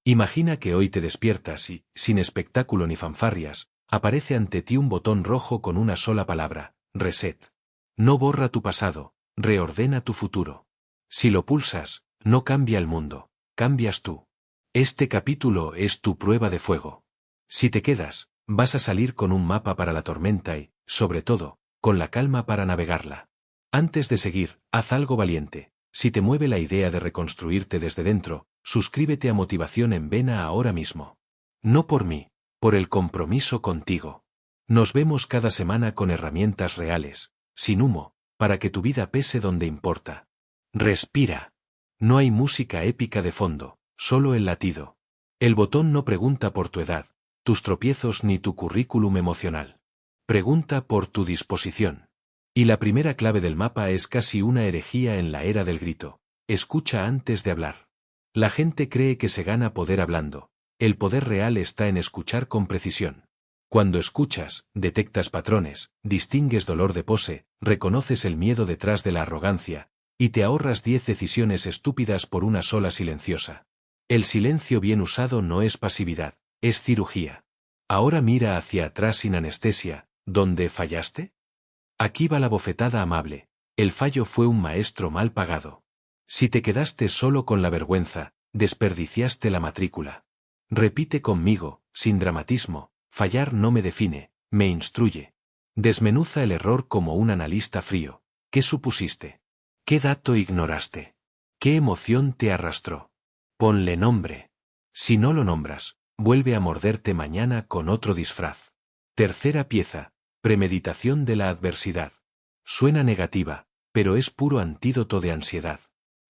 Imagina que hoy te despiertas y, sin espectáculo ni fanfarrias, aparece ante ti un botón rojo con una sola palabra: Reset. No borra tu pasado, reordena tu futuro. Si lo pulsas, no cambia el mundo, cambias tú. Este capítulo es tu prueba de fuego. Si te quedas, vas a salir con un mapa para la tormenta y, sobre todo, con la calma para navegarla. Antes de seguir, haz algo valiente. Si te mueve la idea de reconstruirte desde dentro, suscríbete a Motivación en Vena ahora mismo. No por mí, por el compromiso contigo. Nos vemos cada semana con herramientas reales, sin humo, para que tu vida pese donde importa. Respira. No hay música épica de fondo, solo el latido. El botón no pregunta por tu edad, tus tropiezos ni tu currículum emocional. Pregunta por tu disposición. Y la primera clave del mapa es casi una herejía en la era del grito: escucha antes de hablar. La gente cree que se gana poder hablando. El poder real está en escuchar con precisión. Cuando escuchas, detectas patrones, distingues dolor de pose, reconoces el miedo detrás de la arrogancia, y te ahorras 10 decisiones estúpidas por una sola silenciosa. El silencio bien usado no es pasividad, es cirugía. Ahora mira hacia atrás sin anestesia. ¿Dónde fallaste? Aquí va la bofetada amable. El fallo fue un maestro mal pagado. Si te quedaste solo con la vergüenza, desperdiciaste la matrícula. Repite conmigo, sin dramatismo: fallar no me define, me instruye. Desmenuza el error como un analista frío. ¿Qué supusiste? ¿Qué dato ignoraste? ¿Qué emoción te arrastró? Ponle nombre. Si no lo nombras, vuelve a morderte mañana con otro disfraz. Tercera pieza: premeditación de la adversidad. Suena negativa, pero es puro antídoto de ansiedad.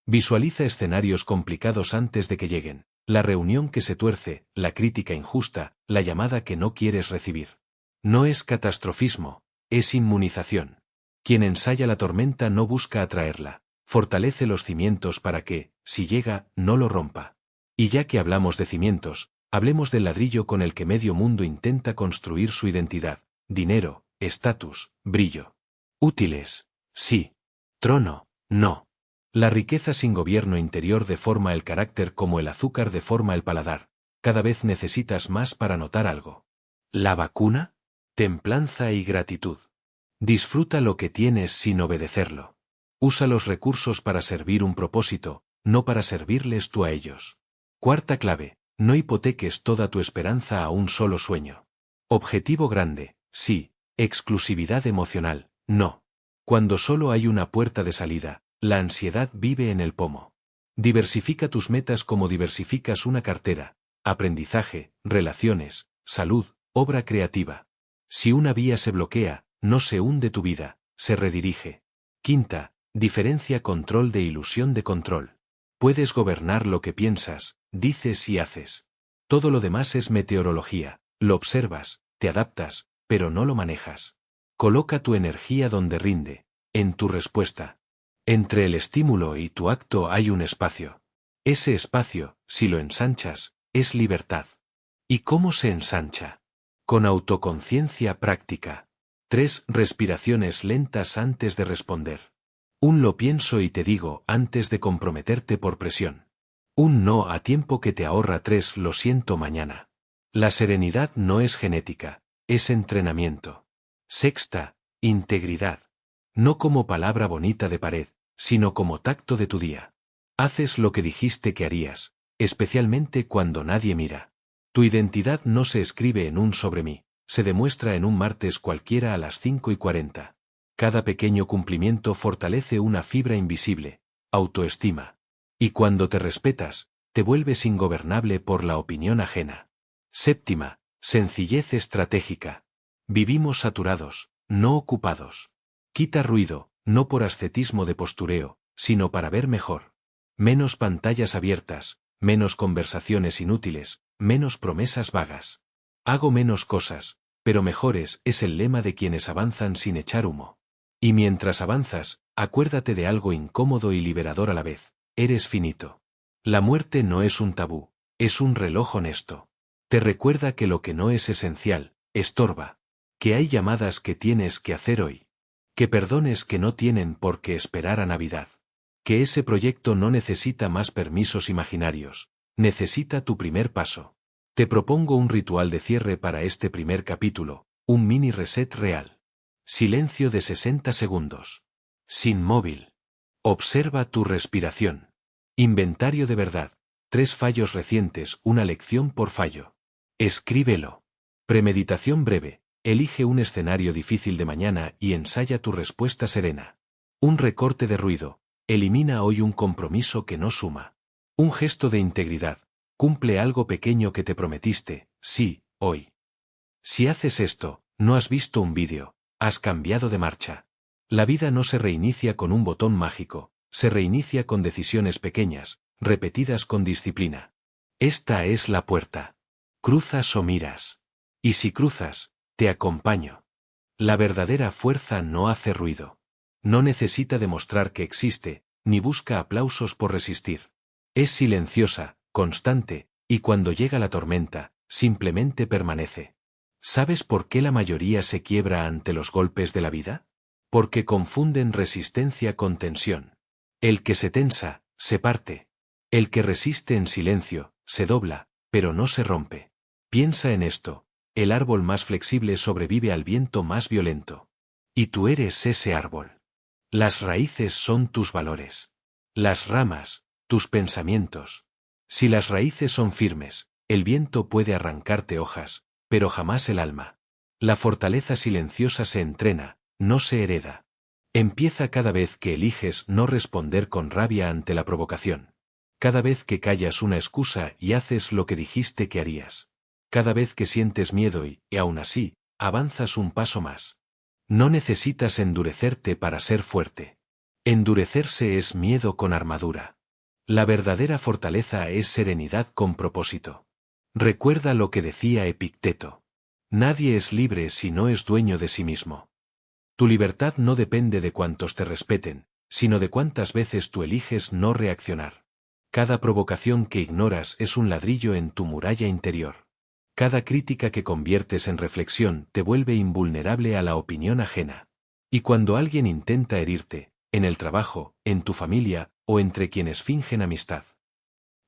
Visualiza escenarios complicados antes de que lleguen: la reunión que se tuerce, la crítica injusta, la llamada que no quieres recibir. No es catastrofismo, es inmunización. Quien ensaya la tormenta no busca atraerla, fortalece los cimientos para que, si llega, no lo rompa. Y ya que hablamos de cimientos, hablemos del ladrillo con el que medio mundo intenta construir su identidad: dinero, estatus, brillo. Útiles, sí. Trono, no. La riqueza sin gobierno interior deforma el carácter como el azúcar deforma el paladar. Cada vez necesitas más para notar algo. ¿La vacuna? Templanza y gratitud. Disfruta lo que tienes sin obedecerlo. Usa los recursos para servir un propósito, no para servirles tú a ellos. Cuarta clave: no hipoteques toda tu esperanza a un solo sueño. Objetivo grande, sí. Exclusividad emocional, no. Cuando solo hay una puerta de salida, la ansiedad vive en el pomo. Diversifica tus metas como diversificas una cartera: aprendizaje, relaciones, salud, obra creativa. Si una vía se bloquea, no se hunde tu vida, se redirige. Quinta: diferencia control de ilusión de control. Puedes gobernar lo que piensas, dices y haces. Todo lo demás es meteorología: lo observas, te adaptas, pero no lo manejas. Coloca tu energía donde rinde, en tu respuesta. Entre el estímulo y tu acto hay un espacio. Ese espacio, si lo ensanchas, es libertad. ¿Y cómo se ensancha? Con autoconciencia práctica. 3 respiraciones lentas antes de responder. Un lo pienso y te digo antes de comprometerte por presión. Un no a tiempo que te ahorra 3 lo siento mañana. La serenidad no es genética, es entrenamiento. Sexta: integridad. No como palabra bonita de pared, sino como tacto de tu día. Haces lo que dijiste que harías, especialmente cuando nadie mira. Tu identidad no se escribe en un sobre mí, se demuestra en un martes cualquiera a las 5:40. Cada pequeño cumplimiento fortalece una fibra invisible: autoestima. Y cuando te respetas, te vuelves ingobernable por la opinión ajena. Séptima: sencillez estratégica. Vivimos saturados, no ocupados. Quita ruido, no por ascetismo de postureo, sino para ver mejor. Menos pantallas abiertas, menos conversaciones inútiles, menos promesas vagas. Hago menos cosas, pero mejores es el lema de quienes avanzan sin echar humo. Y mientras avanzas, acuérdate de algo incómodo y liberador a la vez: eres finito. La muerte no es un tabú, es un reloj honesto. Te recuerda que lo que no es esencial, estorba. Que hay llamadas que tienes que hacer hoy. Que perdones que no tienen por qué esperar a Navidad. Que ese proyecto no necesita más permisos imaginarios. necesita tu primer paso. Te propongo un ritual de cierre para este primer capítulo, un mini reset real. Silencio de 60 segundos. Sin móvil. Observa tu respiración. Inventario de verdad. 3 fallos recientes, una lección por fallo. Escríbelo. Premeditación breve. Elige un escenario difícil de mañana y ensaya tu respuesta serena. Un recorte de ruido. Elimina hoy un compromiso que no suma. Un gesto de integridad. Cumple algo pequeño que te prometiste, sí, hoy. Si haces esto, no has visto un vídeo, has cambiado de marcha. La vida no se reinicia con un botón mágico, se reinicia con decisiones pequeñas, repetidas con disciplina. Esta es la puerta. ¿Cruzas o miras? Y si cruzas, te acompaño. La verdadera fuerza no hace ruido. No necesita demostrar que existe, ni busca aplausos por resistir. Es silenciosa, constante, y cuando llega la tormenta, simplemente permanece. ¿Sabes por qué la mayoría se quiebra ante los golpes de la vida? Porque confunden resistencia con tensión. El que se tensa, se parte. El que resiste en silencio, se dobla, pero no se rompe. Piensa en esto, el árbol más flexible sobrevive al viento más violento. Y tú eres ese árbol. Las raíces son tus valores. Las ramas, tus pensamientos. Si las raíces son firmes, el viento puede arrancarte hojas, pero jamás el alma. La fortaleza silenciosa se entrena, no se hereda. Empieza cada vez que eliges no responder con rabia ante la provocación. Cada vez que callas una excusa y haces lo que dijiste que harías. Cada vez que sientes miedo y aún así, avanzas un paso más. No necesitas endurecerte para ser fuerte. Endurecerse es miedo con armadura. La verdadera fortaleza es serenidad con propósito. Recuerda lo que decía Epicteto. Nadie es libre si no es dueño de sí mismo. Tu libertad no depende de cuántos te respeten, sino de cuántas veces tú eliges no reaccionar. Cada provocación que ignoras es un ladrillo en tu muralla interior. Cada crítica que conviertes en reflexión te vuelve invulnerable a la opinión ajena. Y cuando alguien intenta herirte, en el trabajo, en tu familia, o entre quienes fingen amistad,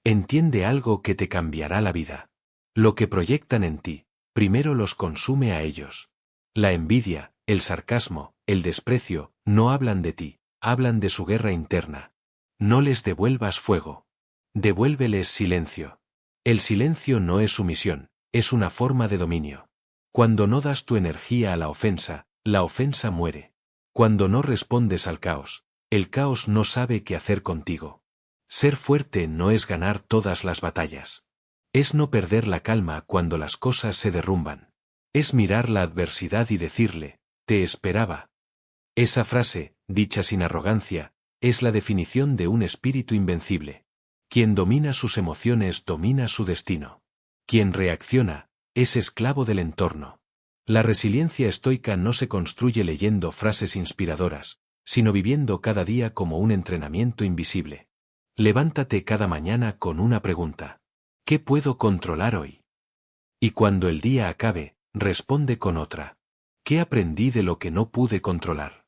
entiende algo que te cambiará la vida. Lo que proyectan en ti, primero los consume a ellos. La envidia, el sarcasmo, el desprecio, no hablan de ti, hablan de su guerra interna. No les devuelvas fuego. Devuélveles silencio. El silencio no es sumisión, es una forma de dominio. Cuando no das tu energía a la ofensa muere. Cuando no respondes al caos, el caos no sabe qué hacer contigo. Ser fuerte no es ganar todas las batallas. Es no perder la calma cuando las cosas se derrumban. Es mirar la adversidad y decirle, te esperaba. Esa frase, dicha sin arrogancia, es la definición de un espíritu invencible. Quien domina sus emociones domina su destino. Quien reacciona, es esclavo del entorno. La resiliencia estoica no se construye leyendo frases inspiradoras, sino viviendo cada día como un entrenamiento invisible. Levántate cada mañana con una pregunta. ¿Qué puedo controlar hoy? Y cuando el día acabe, responde con otra. ¿Qué aprendí de lo que no pude controlar?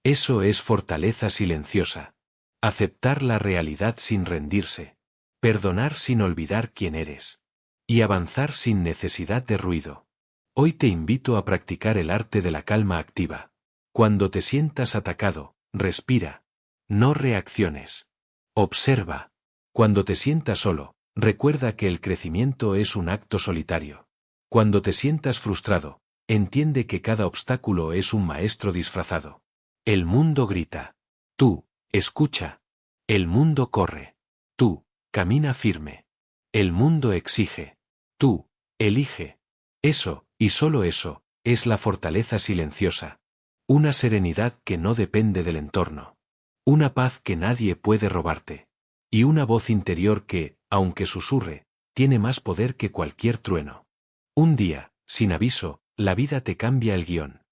Eso es fortaleza silenciosa. Aceptar la realidad sin rendirse. Perdonar sin olvidar quién eres. Y avanzar sin necesidad de ruido. Hoy te invito a practicar el arte de la calma activa. Cuando te sientas atacado, respira. No reacciones. Observa. Cuando te sientas solo, recuerda que el crecimiento es un acto solitario. Cuando te sientas frustrado, entiende que cada obstáculo es un maestro disfrazado. El mundo grita. Tú, escucha. El mundo corre. Tú, camina firme. El mundo exige. Tú, elige. Eso, y solo eso, es la fortaleza silenciosa. Una serenidad que no depende del entorno. Una paz que nadie puede robarte. Y una voz interior que, aunque susurre, tiene más poder que cualquier trueno. Un día, sin aviso, la vida te cambia el guión.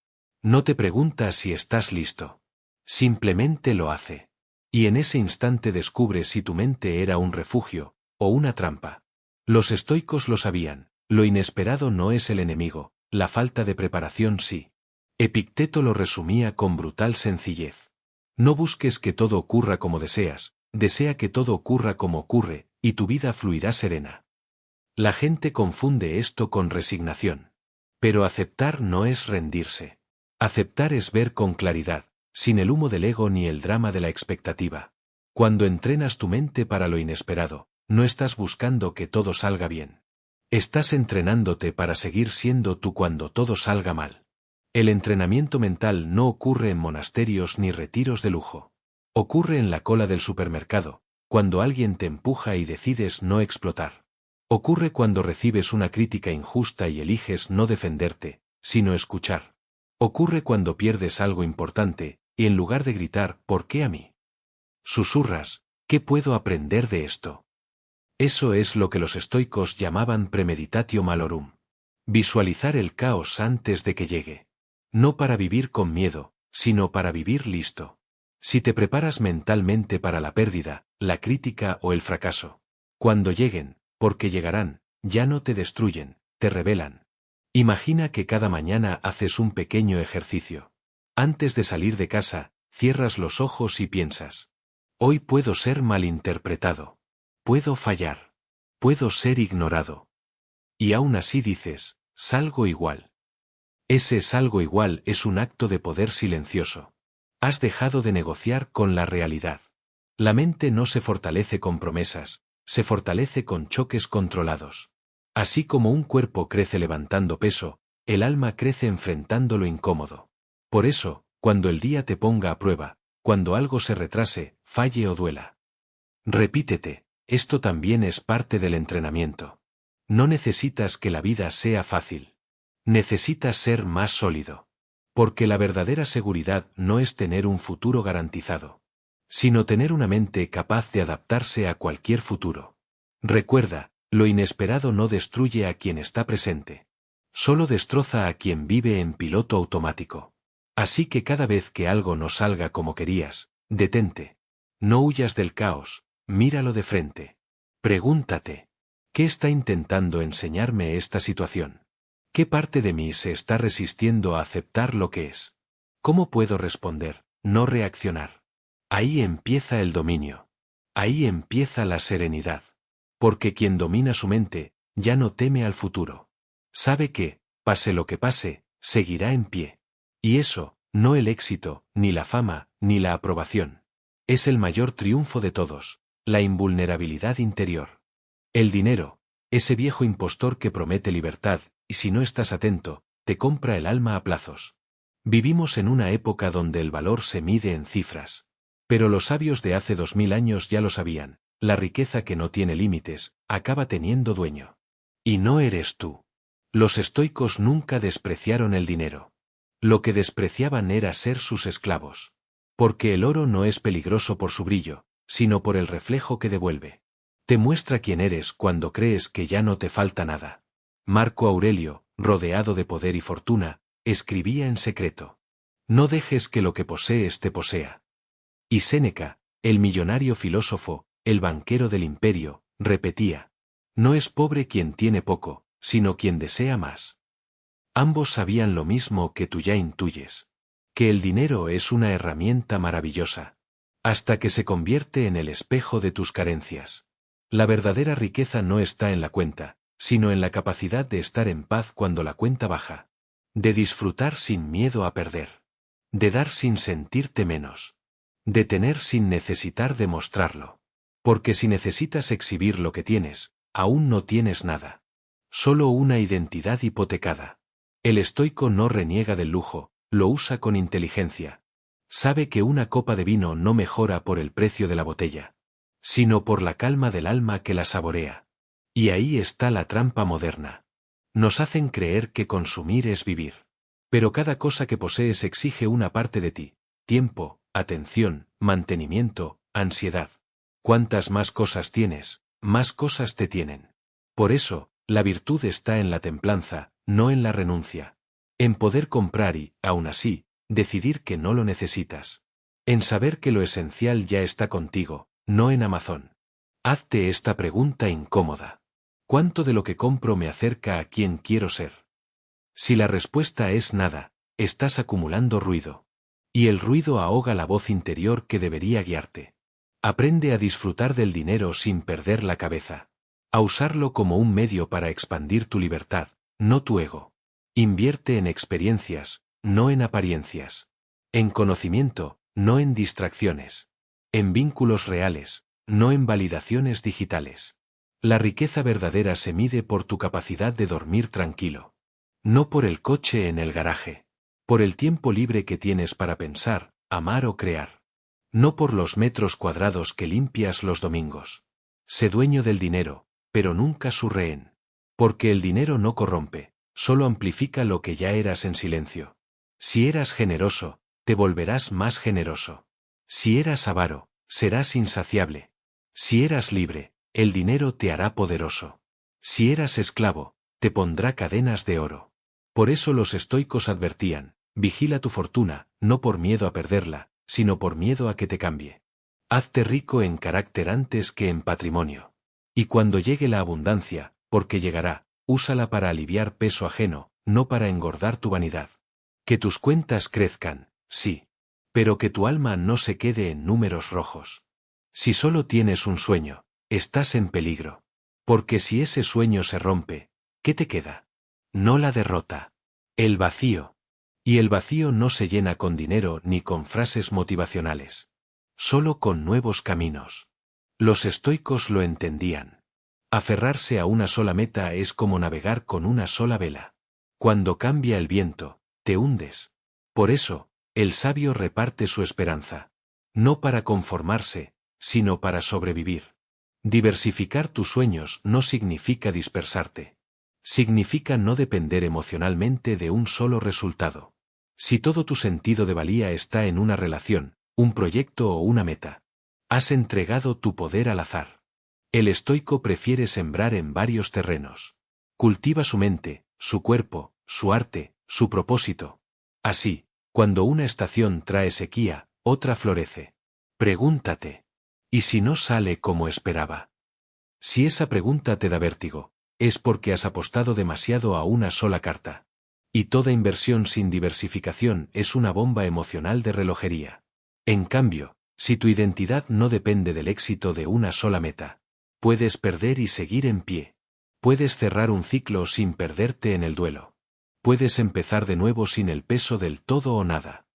No te pregunta si estás listo. Simplemente lo hace. Y en ese instante descubres si tu mente era un refugio, o una trampa. Los estoicos lo sabían, lo inesperado no es el enemigo, la falta de preparación sí. Epicteto lo resumía con brutal sencillez. No busques que todo ocurra como deseas, desea que todo ocurra como ocurre, y tu vida fluirá serena. La gente confunde esto con resignación. Pero aceptar no es rendirse. Aceptar es ver con claridad, sin el humo del ego ni el drama de la expectativa. Cuando entrenas tu mente para lo inesperado, no estás buscando que todo salga bien. Estás entrenándote para seguir siendo tú cuando todo salga mal. El entrenamiento mental no ocurre en monasterios ni retiros de lujo. Ocurre en la cola del supermercado, cuando alguien te empuja y decides no explotar. Ocurre cuando recibes una crítica injusta y eliges no defenderte, sino escuchar. Ocurre cuando pierdes algo importante, y en lugar de gritar, ¿por qué a mí?, susurras, ¿qué puedo aprender de esto? Eso es lo que los estoicos llamaban premeditatio malorum. Visualizar el caos antes de que llegue. No para vivir con miedo, sino para vivir listo. Si te preparas mentalmente para la pérdida, la crítica o el fracaso, cuando lleguen, porque llegarán, ya no te destruyen, te revelan. Imagina que cada mañana haces un pequeño ejercicio. Antes de salir de casa, cierras los ojos y piensas: hoy puedo ser malinterpretado. Puedo fallar. Puedo ser ignorado. Y aún así dices, salgo igual. Ese salgo igual es un acto de poder silencioso. Has dejado de negociar con la realidad. La mente no se fortalece con promesas, se fortalece con choques controlados. Así como un cuerpo crece levantando peso, el alma crece enfrentando lo incómodo. Por eso, cuando el día te ponga a prueba, cuando algo se retrase, falle o duela, repítete: esto también es parte del entrenamiento. No necesitas que la vida sea fácil. Necesitas ser más sólido. Porque la verdadera seguridad no es tener un futuro garantizado, sino tener una mente capaz de adaptarse a cualquier futuro. Recuerda, lo inesperado no destruye a quien está presente. Solo destroza a quien vive en piloto automático. Así que cada vez que algo no salga como querías, detente. No huyas del caos, míralo de frente. Pregúntate: ¿qué está intentando enseñarme esta situación? ¿Qué parte de mí se está resistiendo a aceptar lo que es? ¿Cómo puedo responder, no reaccionar? Ahí empieza el dominio. Ahí empieza la serenidad. Porque quien domina su mente, ya no teme al futuro. Sabe que, pase lo que pase, seguirá en pie. Y eso, no el éxito, ni la fama, ni la aprobación. Es el mayor triunfo de todos, la invulnerabilidad interior. El dinero, ese viejo impostor que promete libertad, y si no estás atento, te compra el alma a plazos. Vivimos en una época donde el valor se mide en cifras. Pero los sabios de hace 2000 años ya lo sabían: la riqueza que no tiene límites, acaba teniendo dueño. Y no eres tú. Los estoicos nunca despreciaron el dinero. Lo que despreciaban era ser sus esclavos. Porque el oro no es peligroso por su brillo, sino por el reflejo que devuelve. Te muestra quién eres cuando crees que ya no te falta nada. Marco Aurelio, rodeado de poder y fortuna, escribía en secreto: no dejes que lo que posees te posea. Y Séneca, el millonario filósofo, el banquero del imperio, repetía: no es pobre quien tiene poco, sino quien desea más. Ambos sabían lo mismo que tú ya intuyes: que el dinero es una herramienta maravillosa, hasta que se convierte en el espejo de tus carencias. La verdadera riqueza no está en la cuenta, sino en la capacidad de estar en paz cuando la cuenta baja. De disfrutar sin miedo a perder. De dar sin sentirte menos. De tener sin necesitar demostrarlo. Porque si necesitas exhibir lo que tienes, aún no tienes nada. Solo una identidad hipotecada. El estoico no reniega del lujo, lo usa con inteligencia. Sabe que una copa de vino no mejora por el precio de la botella, sino por la calma del alma que la saborea. Y ahí está la trampa moderna. Nos hacen creer que consumir es vivir. Pero cada cosa que posees exige una parte de ti: tiempo, atención, mantenimiento, ansiedad. Cuantas más cosas tienes, más cosas te tienen. Por eso, la virtud está en la templanza, no en la renuncia. En poder comprar y, aún así, decidir que no lo necesitas. En saber que lo esencial ya está contigo, no en Amazon. Hazte esta pregunta incómoda: ¿cuánto de lo que compro me acerca a quien quiero ser? Si la respuesta es nada, estás acumulando ruido. Y el ruido ahoga la voz interior que debería guiarte. Aprende a disfrutar del dinero sin perder la cabeza. A usarlo como un medio para expandir tu libertad, no tu ego. Invierte en experiencias, no en apariencias. En conocimiento, no en distracciones. En vínculos reales, no en validaciones digitales. La riqueza verdadera se mide por tu capacidad de dormir tranquilo. No por el coche en el garaje. Por el tiempo libre que tienes para pensar, amar o crear. No por los metros cuadrados que limpias los domingos. Sé dueño del dinero, pero nunca su rehén. Porque el dinero no corrompe, solo amplifica lo que ya eras en silencio. Si eras generoso, te volverás más generoso. Si eras avaro, serás insaciable. Si eras libre, el dinero te hará poderoso. Si eras esclavo, te pondrá cadenas de oro. Por eso los estoicos advertían, vigila tu fortuna, no por miedo a perderla, sino por miedo a que te cambie. Hazte rico en carácter antes que en patrimonio. Y cuando llegue la abundancia, porque llegará, úsala para aliviar peso ajeno, no para engordar tu vanidad. Que tus cuentas crezcan, sí. Pero que tu alma no se quede en números rojos. Si solo tienes un sueño, estás en peligro. Porque si ese sueño se rompe, ¿qué te queda? No la derrota. El vacío. Y el vacío no se llena con dinero ni con frases motivacionales. Solo con nuevos caminos. Los estoicos lo entendían. Aferrarse a una sola meta es como navegar con una sola vela. Cuando cambia el viento, te hundes. Por eso, el sabio reparte su esperanza. No para conformarse, sino para sobrevivir. Diversificar tus sueños no significa dispersarte. Significa no depender emocionalmente de un solo resultado. Si todo tu sentido de valía está en una relación, un proyecto o una meta, has entregado tu poder al azar. El estoico prefiere sembrar en varios terrenos. Cultiva su mente, su cuerpo, su arte, su propósito. Así, cuando una estación trae sequía, otra florece. Pregúntate. ¿Y si no sale como esperaba? Si esa pregunta te da vértigo, es porque has apostado demasiado a una sola carta. Y toda inversión sin diversificación es una bomba emocional de relojería. En cambio, si tu identidad no depende del éxito de una sola meta, puedes perder y seguir en pie. Puedes cerrar un ciclo sin perderte en el duelo. Puedes empezar de nuevo sin el peso del todo o nada.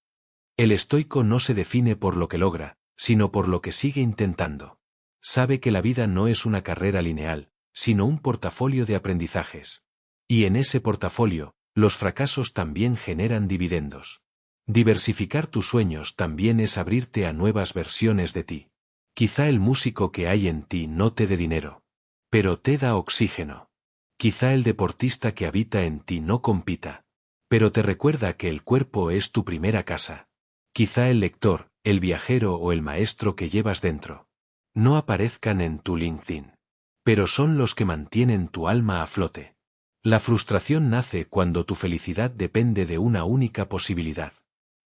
El estoico no se define por lo que logra, sino por lo que sigue intentando. Sabe que la vida no es una carrera lineal, sino un portafolio de aprendizajes. Y en ese portafolio, los fracasos también generan dividendos. Diversificar tus sueños también es abrirte a nuevas versiones de ti. Quizá el músico que hay en ti no te dé dinero, pero te da oxígeno. Quizá el deportista que habita en ti no compita, pero te recuerda que el cuerpo es tu primera casa. Quizá el lector, el viajero o el maestro que llevas dentro no aparezcan en tu LinkedIn, pero son los que mantienen tu alma a flote. La frustración nace cuando tu felicidad depende de una única posibilidad.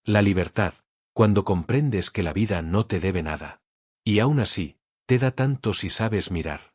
La libertad, cuando comprendes que la vida no te debe nada. Y aún así, te da tanto si sabes mirar.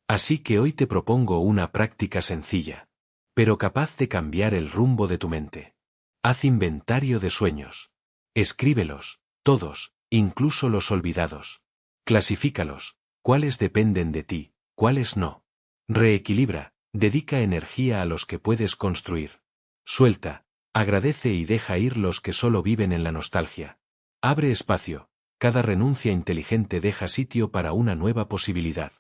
Así que hoy te propongo una práctica sencilla, pero capaz de cambiar el rumbo de tu mente. Haz inventario de sueños. Escríbelos, todos, incluso los olvidados. Clasifícalos, cuáles dependen de ti, cuáles no. Reequilibra, dedica energía a los que puedes construir. Suelta, agradece y deja ir los que solo viven en la nostalgia. Abre espacio, cada renuncia inteligente deja sitio para una nueva posibilidad.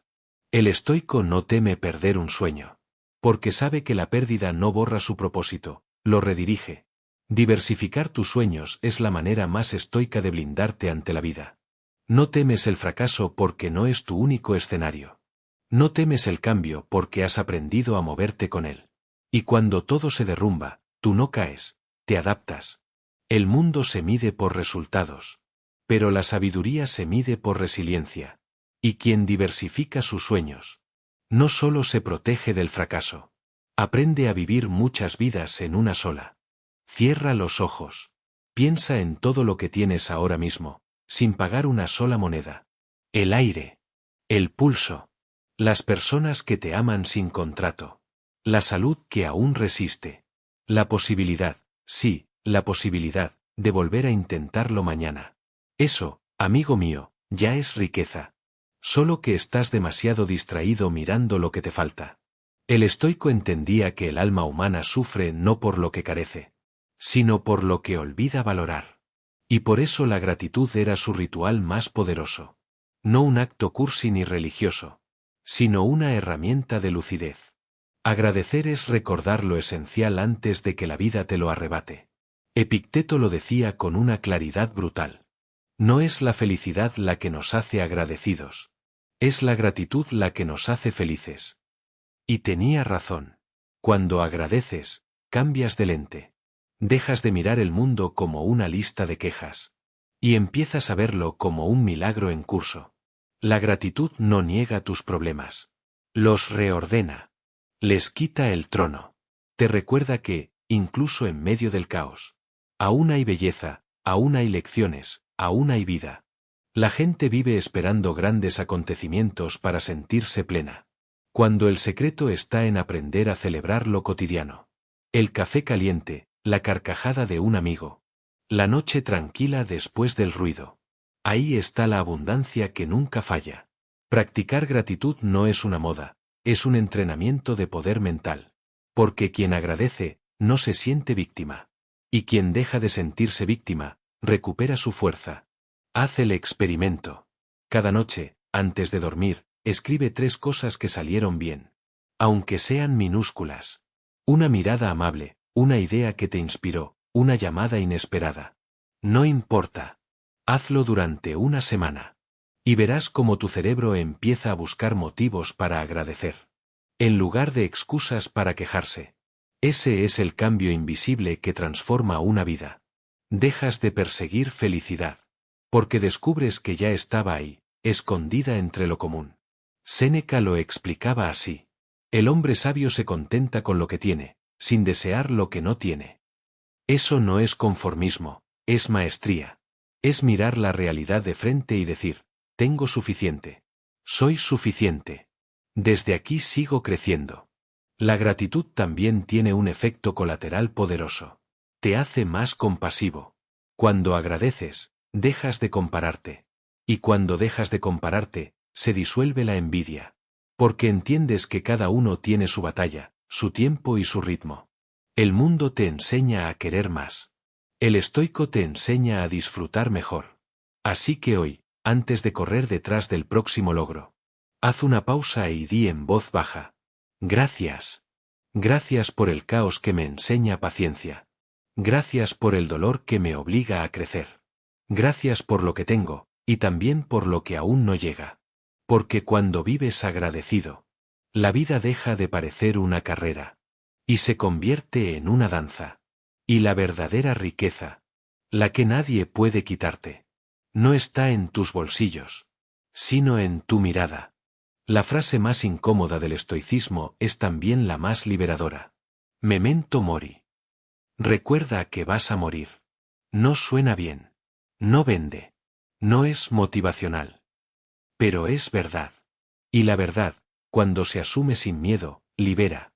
El estoico no teme perder un sueño. Porque sabe que la pérdida no borra su propósito, lo redirige. Diversificar tus sueños es la manera más estoica de blindarte ante la vida. No temes el fracaso porque no es tu único escenario. No temes el cambio porque has aprendido a moverte con él. Y cuando todo se derrumba, tú no caes, te adaptas. El mundo se mide por resultados. Pero la sabiduría se mide por resiliencia. Y quien diversifica sus sueños, no solo se protege del fracaso. Aprende a vivir muchas vidas en una sola. Cierra los ojos. Piensa en todo lo que tienes ahora mismo, sin pagar una sola moneda. El aire. El pulso. Las personas que te aman sin contrato. La salud que aún resiste. La posibilidad, sí, la posibilidad, de volver a intentarlo mañana. Eso, amigo mío, ya es riqueza. Solo que estás demasiado distraído mirando lo que te falta. El estoico entendía que el alma humana sufre no por lo que carece, sino por lo que olvida valorar. Y por eso la gratitud era su ritual más poderoso. No un acto cursi ni religioso, sino una herramienta de lucidez. Agradecer es recordar lo esencial antes de que la vida te lo arrebate. Epicteto lo decía con una claridad brutal. No es la felicidad la que nos hace agradecidos. Es la gratitud la que nos hace felices. Y tenía razón. Cuando agradeces, cambias de lente. Dejas de mirar el mundo como una lista de quejas. Y empiezas a verlo como un milagro en curso. La gratitud no niega tus problemas. Los reordena. Les quita el trono. Te recuerda que, incluso en medio del caos, aún hay belleza, aún hay lecciones, aún hay vida. La gente vive esperando grandes acontecimientos para sentirse plena. Cuando el secreto está en aprender a celebrar lo cotidiano. El café caliente, la carcajada de un amigo. La noche tranquila después del ruido. Ahí está la abundancia que nunca falla. Practicar gratitud no es una moda, es un entrenamiento de poder mental. Porque quien agradece, no se siente víctima. Y quien deja de sentirse víctima, recupera su fuerza. Haz el experimento. Cada noche, antes de dormir, escribe 3 cosas que salieron bien. Aunque sean minúsculas. Una mirada amable, una idea que te inspiró, una llamada inesperada. No importa. Hazlo durante una semana. Y verás cómo tu cerebro empieza a buscar motivos para agradecer. En lugar de excusas para quejarse. Ese es el cambio invisible que transforma una vida. Dejas de perseguir felicidad. Porque descubres que ya estaba ahí, escondida entre lo común. Séneca lo explicaba así. El hombre sabio se contenta con lo que tiene, sin desear lo que no tiene. Eso no es conformismo, es maestría. Es mirar la realidad de frente y decir, tengo suficiente. Soy suficiente. Desde aquí sigo creciendo. La gratitud también tiene un efecto colateral poderoso. Te hace más compasivo. Cuando agradeces, dejas de compararte. Y cuando dejas de compararte, se disuelve la envidia. Porque entiendes que cada uno tiene su batalla, su tiempo y su ritmo. El mundo te enseña a querer más. El estoico te enseña a disfrutar mejor. Así que hoy, antes de correr detrás del próximo logro, haz una pausa y di en voz baja. Gracias. Gracias por el caos que me enseña paciencia. Gracias por el dolor que me obliga a crecer. Gracias por lo que tengo, y también por lo que aún no llega. Porque cuando vives agradecido, la vida deja de parecer una carrera. Y se convierte en una danza. Y la verdadera riqueza, la que nadie puede quitarte, no está en tus bolsillos, sino en tu mirada. La frase más incómoda del estoicismo es también la más liberadora. Memento mori. Recuerda que vas a morir. No suena bien. No vende. No es motivacional. Pero es verdad. Y la verdad, cuando se asume sin miedo, libera.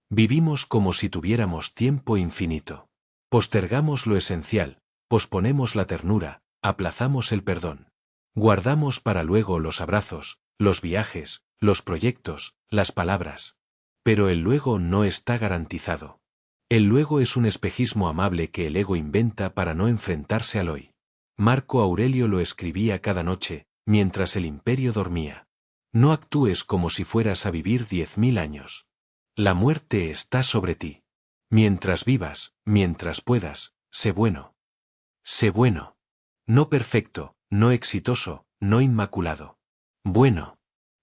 Vivimos como si tuviéramos tiempo infinito. Postergamos lo esencial, posponemos la ternura, aplazamos el perdón. Guardamos para luego los abrazos, los viajes, los proyectos, las palabras. Pero el luego no está garantizado. El luego es un espejismo amable que el ego inventa para no enfrentarse al hoy. Marco Aurelio lo escribía cada noche, mientras el imperio dormía. No actúes como si fueras a vivir 10.000 años. La muerte está sobre ti. Mientras vivas, mientras puedas, sé bueno. Sé bueno. No perfecto, no exitoso, no inmaculado. Bueno.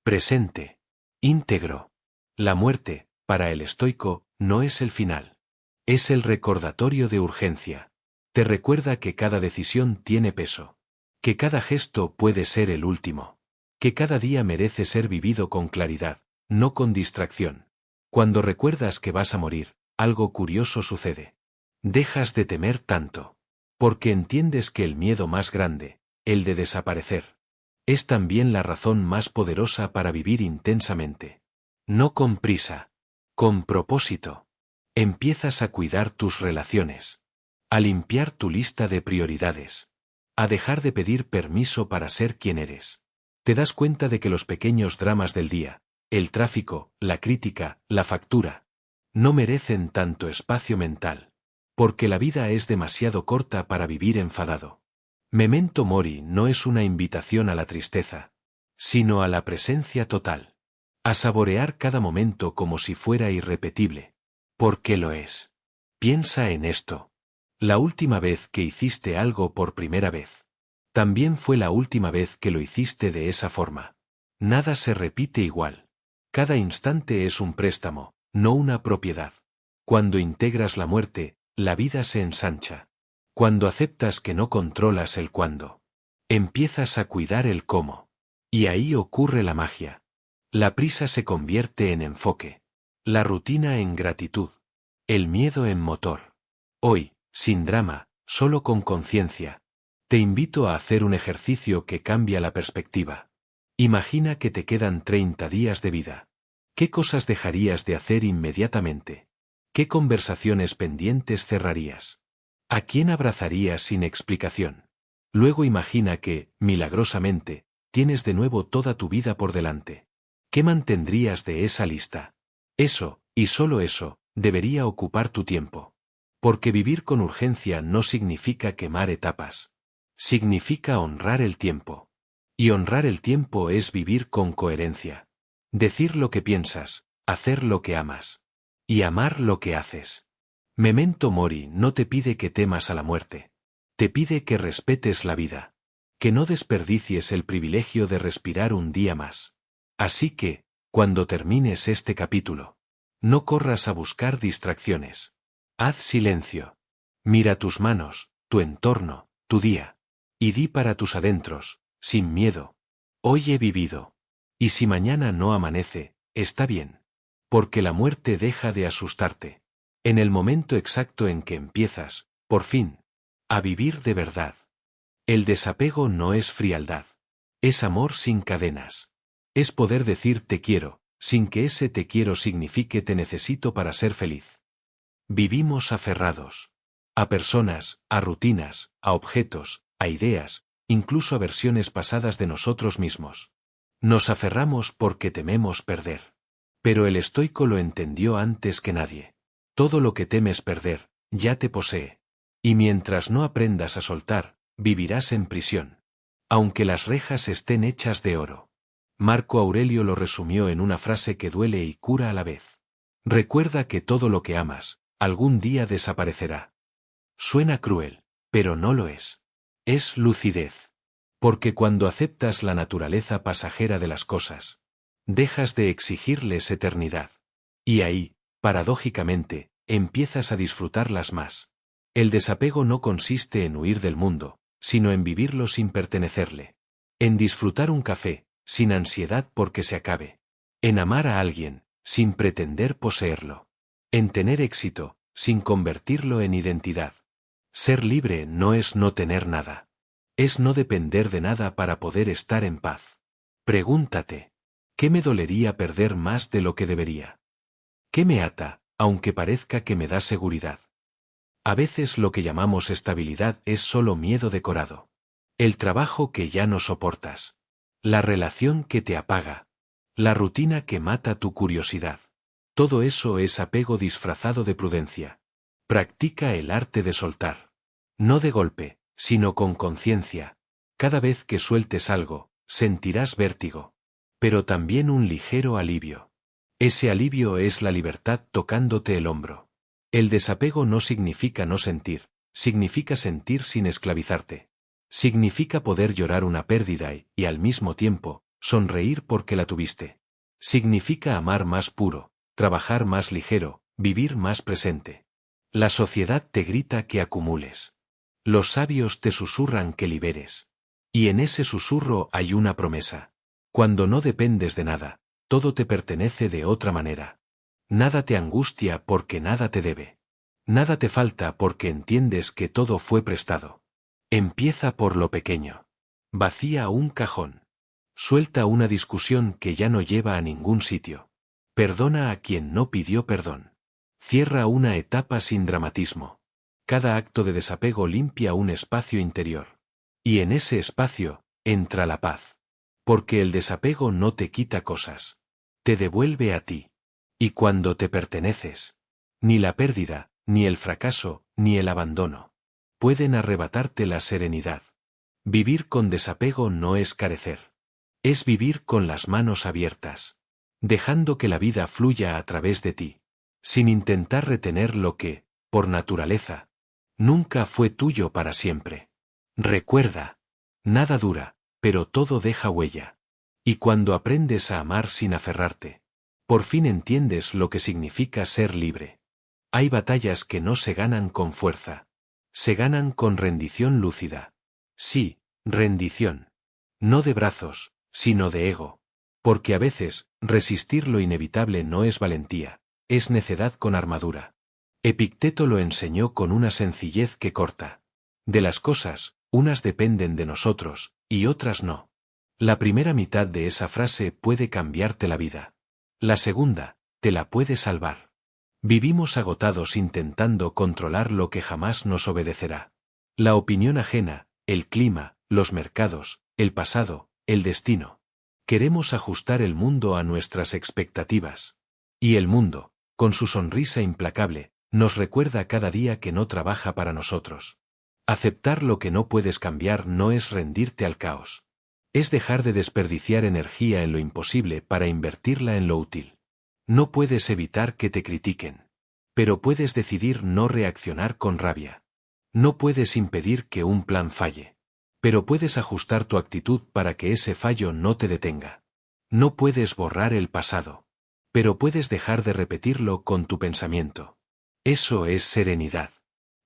Presente. Íntegro. La muerte, para el estoico, no es el final. Es el recordatorio de urgencia. Te recuerda que cada decisión tiene peso. Que cada gesto puede ser el último. Que cada día merece ser vivido con claridad, no con distracción. Cuando recuerdas que vas a morir, algo curioso sucede. Dejas de temer tanto. Porque entiendes que el miedo más grande, el de desaparecer, es también la razón más poderosa para vivir intensamente. No con prisa. Con propósito. Empiezas a cuidar tus relaciones. A limpiar tu lista de prioridades. a dejar de pedir permiso para ser quien eres. Te das cuenta de que los pequeños dramas del día, el tráfico, la crítica, la factura, no merecen tanto espacio mental, porque la vida es demasiado corta para vivir enfadado. Memento mori no es una invitación a la tristeza, sino a la presencia total, a saborear cada momento como si fuera irrepetible, porque lo es. Piensa en esto. La última vez que hiciste algo por primera vez, también fue la última vez que lo hiciste de esa forma. Nada se repite igual. Cada instante es un préstamo, no una propiedad. Cuando integras la muerte, la vida se ensancha. Cuando aceptas que no controlas el cuándo, empiezas a cuidar el cómo. Y ahí ocurre la magia. La prisa se convierte en enfoque. La rutina en gratitud. El miedo en motor. Hoy, sin drama, solo con conciencia, te invito a hacer un ejercicio que cambia la perspectiva. Imagina que te quedan 30 días de vida. ¿Qué cosas dejarías de hacer inmediatamente? ¿Qué conversaciones pendientes cerrarías? ¿A quién abrazarías sin explicación? Luego imagina que, milagrosamente, tienes de nuevo toda tu vida por delante. ¿Qué mantendrías de esa lista? Eso, y solo eso, debería ocupar tu tiempo. Porque vivir con urgencia no significa quemar etapas. Significa honrar el tiempo. Y honrar el tiempo es vivir con coherencia. Decir lo que piensas, hacer lo que amas. Y amar lo que haces. Memento mori no te pide que temas a la muerte. Te pide que respetes la vida. Que no desperdicies el privilegio de respirar un día más. Así que, cuando termines este capítulo, no corras a buscar distracciones. Haz silencio. Mira tus manos, tu entorno, tu día. Y di para tus adentros, sin miedo: hoy he vivido. Y si mañana no amanece, está bien. Porque la muerte deja de asustarte. En el momento exacto en que empiezas, por fin, a vivir de verdad. El desapego no es frialdad. Es amor sin cadenas. Es poder decir te quiero, sin que ese te quiero signifique te necesito para ser feliz. Vivimos aferrados. A personas, a rutinas, a objetos, a ideas, incluso a versiones pasadas de nosotros mismos. Nos aferramos porque tememos perder. Pero el estoico lo entendió antes que nadie. Todo lo que temes perder, ya te posee. Y mientras no aprendas a soltar, vivirás en prisión. Aunque las rejas estén hechas de oro. Marco Aurelio lo resumió en una frase que duele y cura a la vez. Recuerda que todo lo que amas, algún día desaparecerá. Suena cruel, pero no lo es. Es lucidez. Porque cuando aceptas la naturaleza pasajera de las cosas, dejas de exigirles eternidad. Y ahí, paradójicamente, empiezas a disfrutarlas más. El desapego no consiste en huir del mundo, sino en vivirlo sin pertenecerle. En disfrutar un café, sin ansiedad porque se acabe. En amar a alguien, sin pretender poseerlo. En tener éxito, sin convertirlo en identidad. Ser libre no es no tener nada. Es no depender de nada para poder estar en paz. Pregúntate: ¿qué me dolería perder más de lo que debería? ¿Qué me ata, aunque parezca que me da seguridad? A veces lo que llamamos estabilidad es solo miedo decorado. El trabajo que ya no soportas. La relación que te apaga. La rutina que mata tu curiosidad. Todo eso es apego disfrazado de prudencia. Practica el arte de soltar. No de golpe, sino con conciencia. Cada vez que sueltes algo, sentirás vértigo. Pero también un ligero alivio. Ese alivio es la libertad tocándote el hombro. El desapego no significa no sentir, significa sentir sin esclavizarte. Significa poder llorar una pérdida y, al mismo tiempo, sonreír porque la tuviste. Significa amar más puro, trabajar más ligero, vivir más presente. La sociedad te grita que acumules. Los sabios te susurran que liberes. Y en ese susurro hay una promesa. Cuando no dependes de nada, todo te pertenece de otra manera. Nada te angustia porque nada te debe. Nada te falta porque entiendes que todo fue prestado. Empieza por lo pequeño. Vacía un cajón. Suelta una discusión que ya no lleva a ningún sitio. Perdona a quien no pidió perdón. Cierra una etapa sin dramatismo. Cada acto de desapego limpia un espacio interior. Y en ese espacio, entra la paz. Porque el desapego no te quita cosas. Te devuelve a ti. Y cuando te perteneces, ni la pérdida, ni el fracaso, ni el abandono pueden arrebatarte la serenidad. Vivir con desapego no es carecer. Es vivir con las manos abiertas, dejando que la vida fluya a través de ti, sin intentar retener lo que, por naturaleza, nunca fue tuyo para siempre. Recuerda, nada dura, pero todo deja huella. Y cuando aprendes a amar sin aferrarte, por fin entiendes lo que significa ser libre. Hay batallas que no se ganan con fuerza. Se ganan con rendición lúcida. Sí, rendición. No de brazos, sino de ego. Porque a veces, resistir lo inevitable no es valentía, es necedad con armadura. Epicteto lo enseñó con una sencillez que corta. De las cosas, unas dependen de nosotros, y otras no. La primera mitad de esa frase puede cambiarte la vida. La segunda, te la puede salvar. Vivimos agotados intentando controlar lo que jamás nos obedecerá. La opinión ajena, el clima, los mercados, el pasado, el destino. Queremos ajustar el mundo a nuestras expectativas. Y el mundo, con su sonrisa implacable, nos recuerda cada día que no trabaja para nosotros. Aceptar lo que no puedes cambiar no es rendirte al caos. Es dejar de desperdiciar energía en lo imposible para invertirla en lo útil. No puedes evitar que te critiquen. Pero puedes decidir no reaccionar con rabia. No puedes impedir que un plan falle. Pero puedes ajustar tu actitud para que ese fallo no te detenga. No puedes borrar el pasado. Pero puedes dejar de repetirlo con tu pensamiento. Eso es serenidad.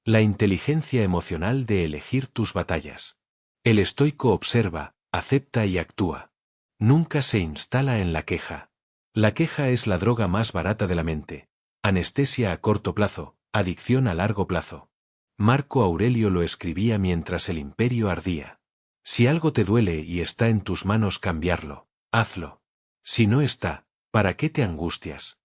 La inteligencia emocional de elegir tus batallas. El estoico observa, acepta y actúa. Nunca se instala en la queja. La queja es la droga más barata de la mente. Anestesia a corto plazo, adicción a largo plazo. Marco Aurelio lo escribía mientras el imperio ardía. Si algo te duele y está en tus manos cambiarlo, hazlo. Si no está, ¿para qué te angustias?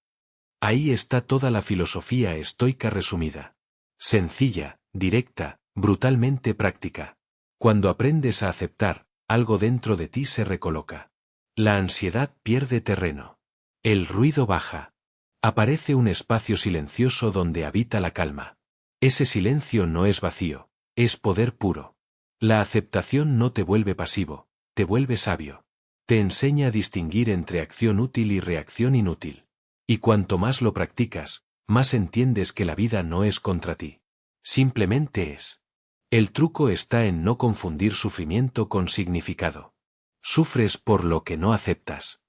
Ahí está toda la filosofía estoica resumida. Sencilla, directa, brutalmente práctica. Cuando aprendes a aceptar, algo dentro de ti se recoloca. La ansiedad pierde terreno. El ruido baja. Aparece un espacio silencioso donde habita la calma. Ese silencio no es vacío, es poder puro. La aceptación no te vuelve pasivo, te vuelve sabio. Te enseña a distinguir entre acción útil y reacción inútil. Y cuanto más lo practicas, más entiendes que la vida no es contra ti. Simplemente es. El truco está en no confundir sufrimiento con significado. Sufres por lo que no aceptas.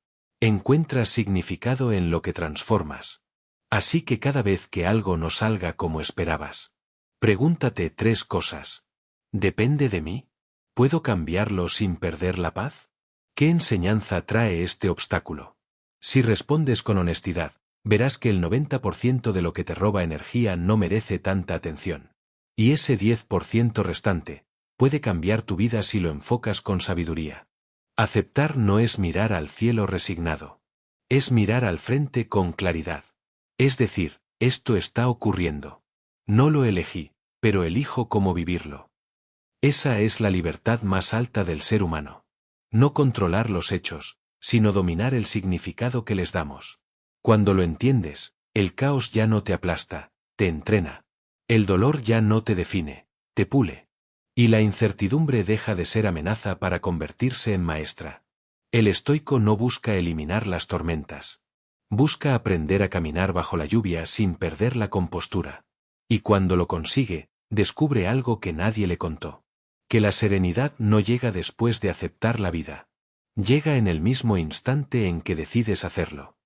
Encuentras significado en lo que transformas. Así que cada vez que algo no salga como esperabas, pregúntate 3 cosas. ¿Depende de mí? ¿Puedo cambiarlo sin perder la paz? ¿Qué enseñanza trae este obstáculo? Si respondes con honestidad, verás que el 90% de lo que te roba energía no merece tanta atención. Y ese 10% restante puede cambiar tu vida si lo enfocas con sabiduría. Aceptar no es mirar al cielo resignado. Es mirar al frente con claridad. Es decir, esto está ocurriendo. No lo elegí, pero elijo cómo vivirlo. Esa es la libertad más alta del ser humano. No controlar los hechos, sino dominar el significado que les damos. Cuando lo entiendes, el caos ya no te aplasta, te entrena. El dolor ya no te define, te pule. Y la incertidumbre deja de ser amenaza para convertirse en maestra. El estoico no busca eliminar las tormentas. Busca aprender a caminar bajo la lluvia sin perder la compostura. Y cuando lo consigue, descubre algo que nadie le contó. Que la serenidad no llega después de aceptar la vida. Llega en el mismo instante en que decides hacerlo.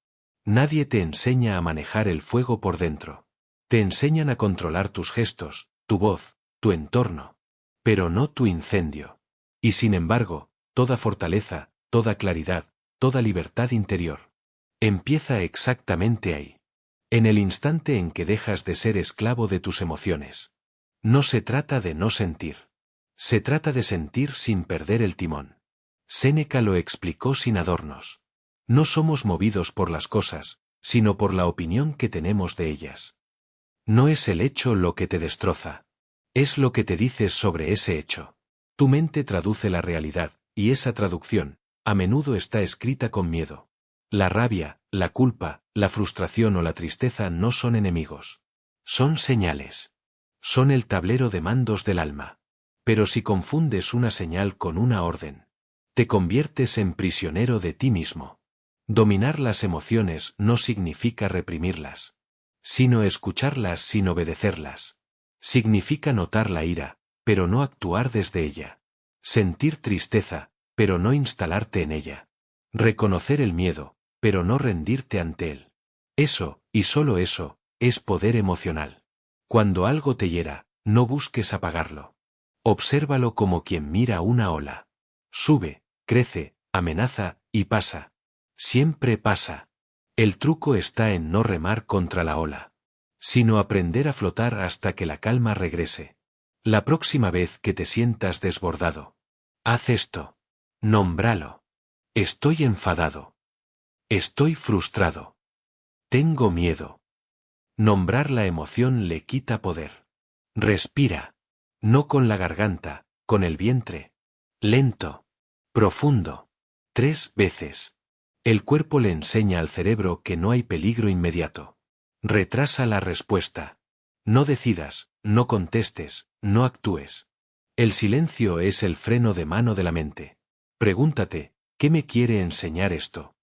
Nadie te enseña a manejar el fuego por dentro. Te enseñan a controlar tus gestos, tu voz, tu entorno. Pero no tu incendio. Y sin embargo, toda fortaleza, toda claridad, toda libertad interior, empieza exactamente ahí. En el instante en que dejas de ser esclavo de tus emociones. No se trata de no sentir. Se trata de sentir sin perder el timón. Séneca lo explicó sin adornos. No somos movidos por las cosas, sino por la opinión que tenemos de ellas. No es el hecho lo que te destroza. Es lo que te dices sobre ese hecho. Tu mente traduce la realidad, y esa traducción, a menudo está escrita con miedo. La rabia, la culpa, la frustración o la tristeza no son enemigos. Son señales. Son el tablero de mandos del alma. Pero si confundes una señal con una orden, te conviertes en prisionero de ti mismo. Dominar las emociones no significa reprimirlas, sino escucharlas sin obedecerlas. Significa notar la ira, pero no actuar desde ella. Sentir tristeza, pero no instalarte en ella. Reconocer el miedo, pero no rendirte ante él. Eso, y solo eso, es poder emocional. Cuando algo te hiera, no busques apagarlo. Obsérvalo como quien mira una ola. Sube, crece, amenaza, y pasa. Siempre pasa. El truco está en no remar contra la ola, sino aprender a flotar hasta que la calma regrese. La próxima vez que te sientas desbordado, haz esto. Nómbralo. Estoy enfadado. Estoy frustrado. Tengo miedo. Nombrar la emoción le quita poder. Respira. No con la garganta, con el vientre. Lento. Profundo. 3 veces. El cuerpo le enseña al cerebro que no hay peligro inmediato. Retrasa la respuesta. No decidas, no contestes, no actúes. El silencio es el freno de mano de la mente. Pregúntate, ¿qué me quiere enseñar esto?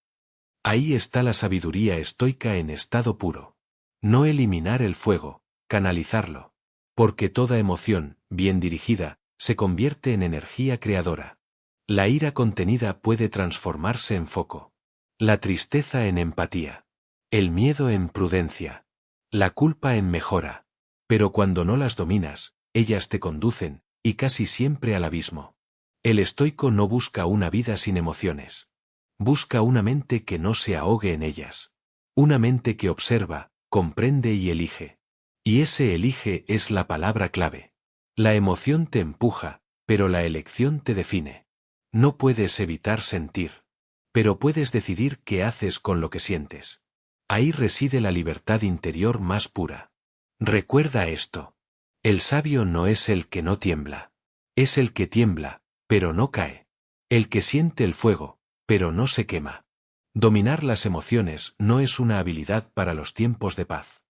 Ahí está la sabiduría estoica en estado puro. No eliminar el fuego, canalizarlo. Porque toda emoción, bien dirigida, se convierte en energía creadora. La ira contenida puede transformarse en foco. La tristeza en empatía. El miedo en prudencia. La culpa en mejora. Pero cuando no las dominas, ellas te conducen, y casi siempre al abismo. El estoico no busca una vida sin emociones. Busca una mente que no se ahogue en ellas. Una mente que observa, comprende y elige. Y ese elige es la palabra clave. La emoción te empuja, pero la elección te define. No puedes evitar sentir, pero puedes decidir qué haces con lo que sientes. Ahí reside la libertad interior más pura. Recuerda esto. El sabio no es el que no tiembla. Es el que tiembla, pero no cae. El que siente el fuego, pero no se quema. Dominar las emociones no es una habilidad para los tiempos de paz.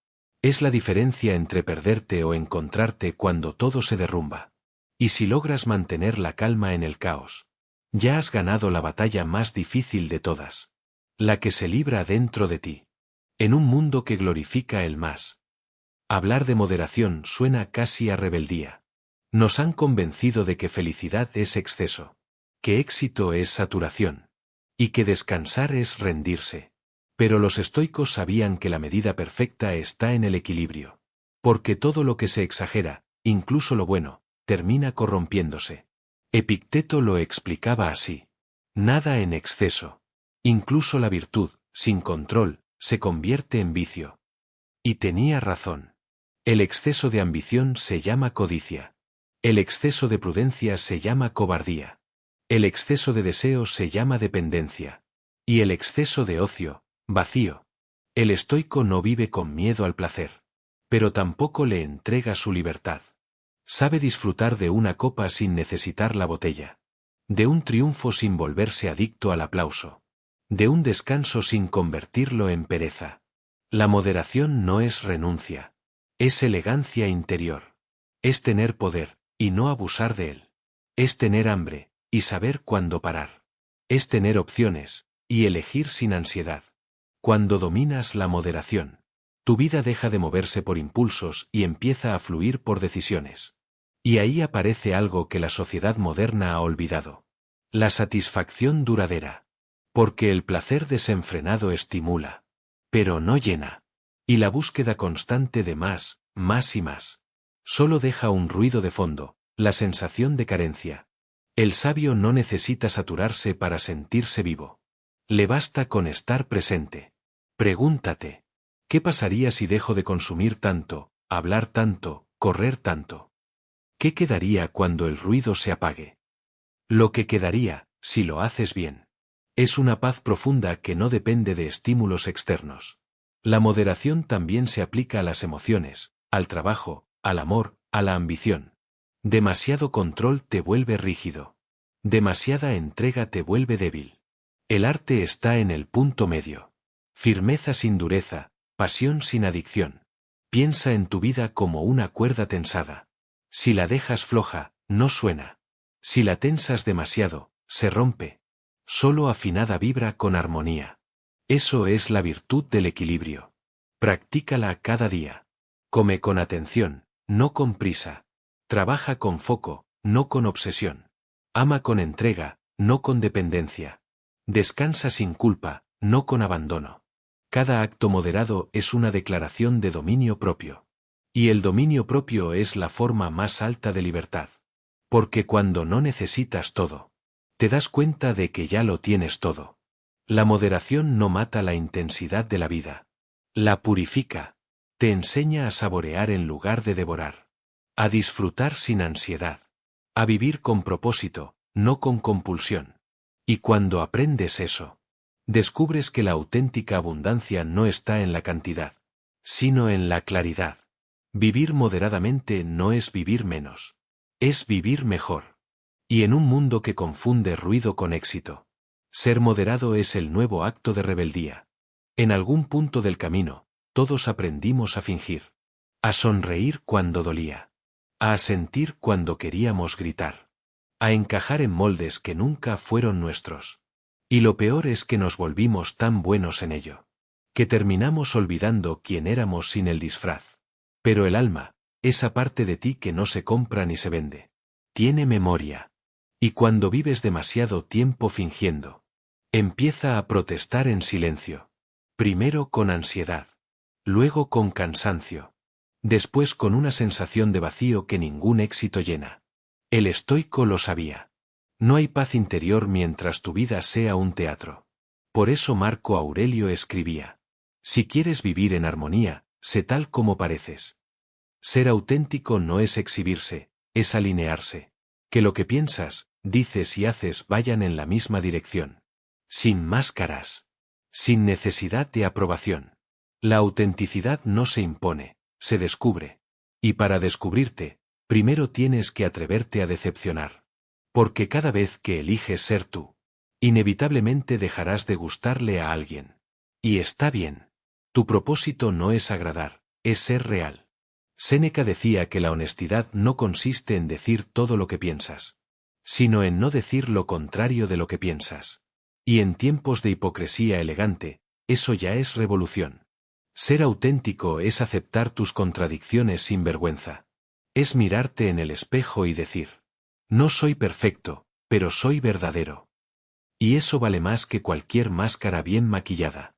Es la diferencia entre perderte o encontrarte cuando todo se derrumba. Y si logras mantener la calma en el caos, ya has ganado la batalla más difícil de todas. La que se libra dentro de ti. En un mundo que glorifica el más. Hablar de moderación suena casi a rebeldía. Nos han convencido de que felicidad es exceso, que éxito es saturación, y que descansar es rendirse. Pero los estoicos sabían que la medida perfecta está en el equilibrio. Porque todo lo que se exagera, incluso lo bueno, termina corrompiéndose. Epicteto lo explicaba así. Nada en exceso. Incluso la virtud, sin control, se convierte en vicio. Y tenía razón. El exceso de ambición se llama codicia. El exceso de prudencia se llama cobardía. El exceso de deseo se llama dependencia. Y el exceso de ocio, vacío. El estoico no vive con miedo al placer. Pero tampoco le entrega su libertad. Sabe disfrutar de una copa sin necesitar la botella. De un triunfo sin volverse adicto al aplauso. De un descanso sin convertirlo en pereza. La moderación no es renuncia. Es elegancia interior. Es tener poder, y no abusar de él. Es tener hambre, y saber cuándo parar. Es tener opciones, y elegir sin ansiedad. Cuando dominas la moderación, tu vida deja de moverse por impulsos y empieza a fluir por decisiones. Y ahí aparece algo que la sociedad moderna ha olvidado. La satisfacción duradera. Porque el placer desenfrenado estimula, pero no llena. Y la búsqueda constante de más, más y más. Solo deja un ruido de fondo, la sensación de carencia. El sabio no necesita saturarse para sentirse vivo. Le basta con estar presente. Pregúntate, ¿qué pasaría si dejo de consumir tanto, hablar tanto, correr tanto? ¿Qué quedaría cuando el ruido se apague? Lo que quedaría, si lo haces bien, es una paz profunda que no depende de estímulos externos. La moderación también se aplica a las emociones, al trabajo, al amor, a la ambición. Demasiado control te vuelve rígido. Demasiada entrega te vuelve débil. El arte está en el punto medio. Firmeza sin dureza, pasión sin adicción. Piensa en tu vida como una cuerda tensada. Si la dejas floja, no suena. Si la tensas demasiado, se rompe. Solo afinada vibra con armonía. Eso es la virtud del equilibrio. Practícala cada día. Come con atención, no con prisa. Trabaja con foco, no con obsesión. Ama con entrega, no con dependencia. Descansa sin culpa, no con abandono. Cada acto moderado es una declaración de dominio propio. Y el dominio propio es la forma más alta de libertad. Porque cuando no necesitas todo, te das cuenta de que ya lo tienes todo. La moderación no mata la intensidad de la vida. La purifica. Te enseña a saborear en lugar de devorar. A disfrutar sin ansiedad. A vivir con propósito, no con compulsión. Y cuando aprendes eso, descubres que la auténtica abundancia no está en la cantidad, sino en la claridad. Vivir moderadamente no es vivir menos. Es vivir mejor. Y en un mundo que confunde ruido con éxito, ser moderado es el nuevo acto de rebeldía. En algún punto del camino, todos aprendimos a fingir. A sonreír cuando dolía. A asentir cuando queríamos gritar. A encajar en moldes que nunca fueron nuestros. Y lo peor es que nos volvimos tan buenos en ello, que terminamos olvidando quién éramos sin el disfraz. Pero el alma, esa parte de ti que no se compra ni se vende, tiene memoria. Y cuando vives demasiado tiempo fingiendo, empieza a protestar en silencio. Primero con ansiedad. Luego con cansancio. Después con una sensación de vacío que ningún éxito llena. El estoico lo sabía. No hay paz interior mientras tu vida sea un teatro. Por eso Marco Aurelio escribía: si quieres vivir en armonía, sé tal como pareces. Ser auténtico no es exhibirse, es alinearse. Que lo que piensas, dices y haces vayan en la misma dirección. Sin máscaras. Sin necesidad de aprobación. La autenticidad no se impone, se descubre. Y para descubrirte, primero tienes que atreverte a decepcionar. Porque cada vez que eliges ser tú, inevitablemente dejarás de gustarle a alguien. Y está bien. Tu propósito no es agradar, es ser real. Séneca decía que la honestidad no consiste en decir todo lo que piensas, sino en no decir lo contrario de lo que piensas. Y en tiempos de hipocresía elegante, eso ya es revolución. Ser auténtico es aceptar tus contradicciones sin vergüenza. Es mirarte en el espejo y decir: no soy perfecto, pero soy verdadero. Y eso vale más que cualquier máscara bien maquillada.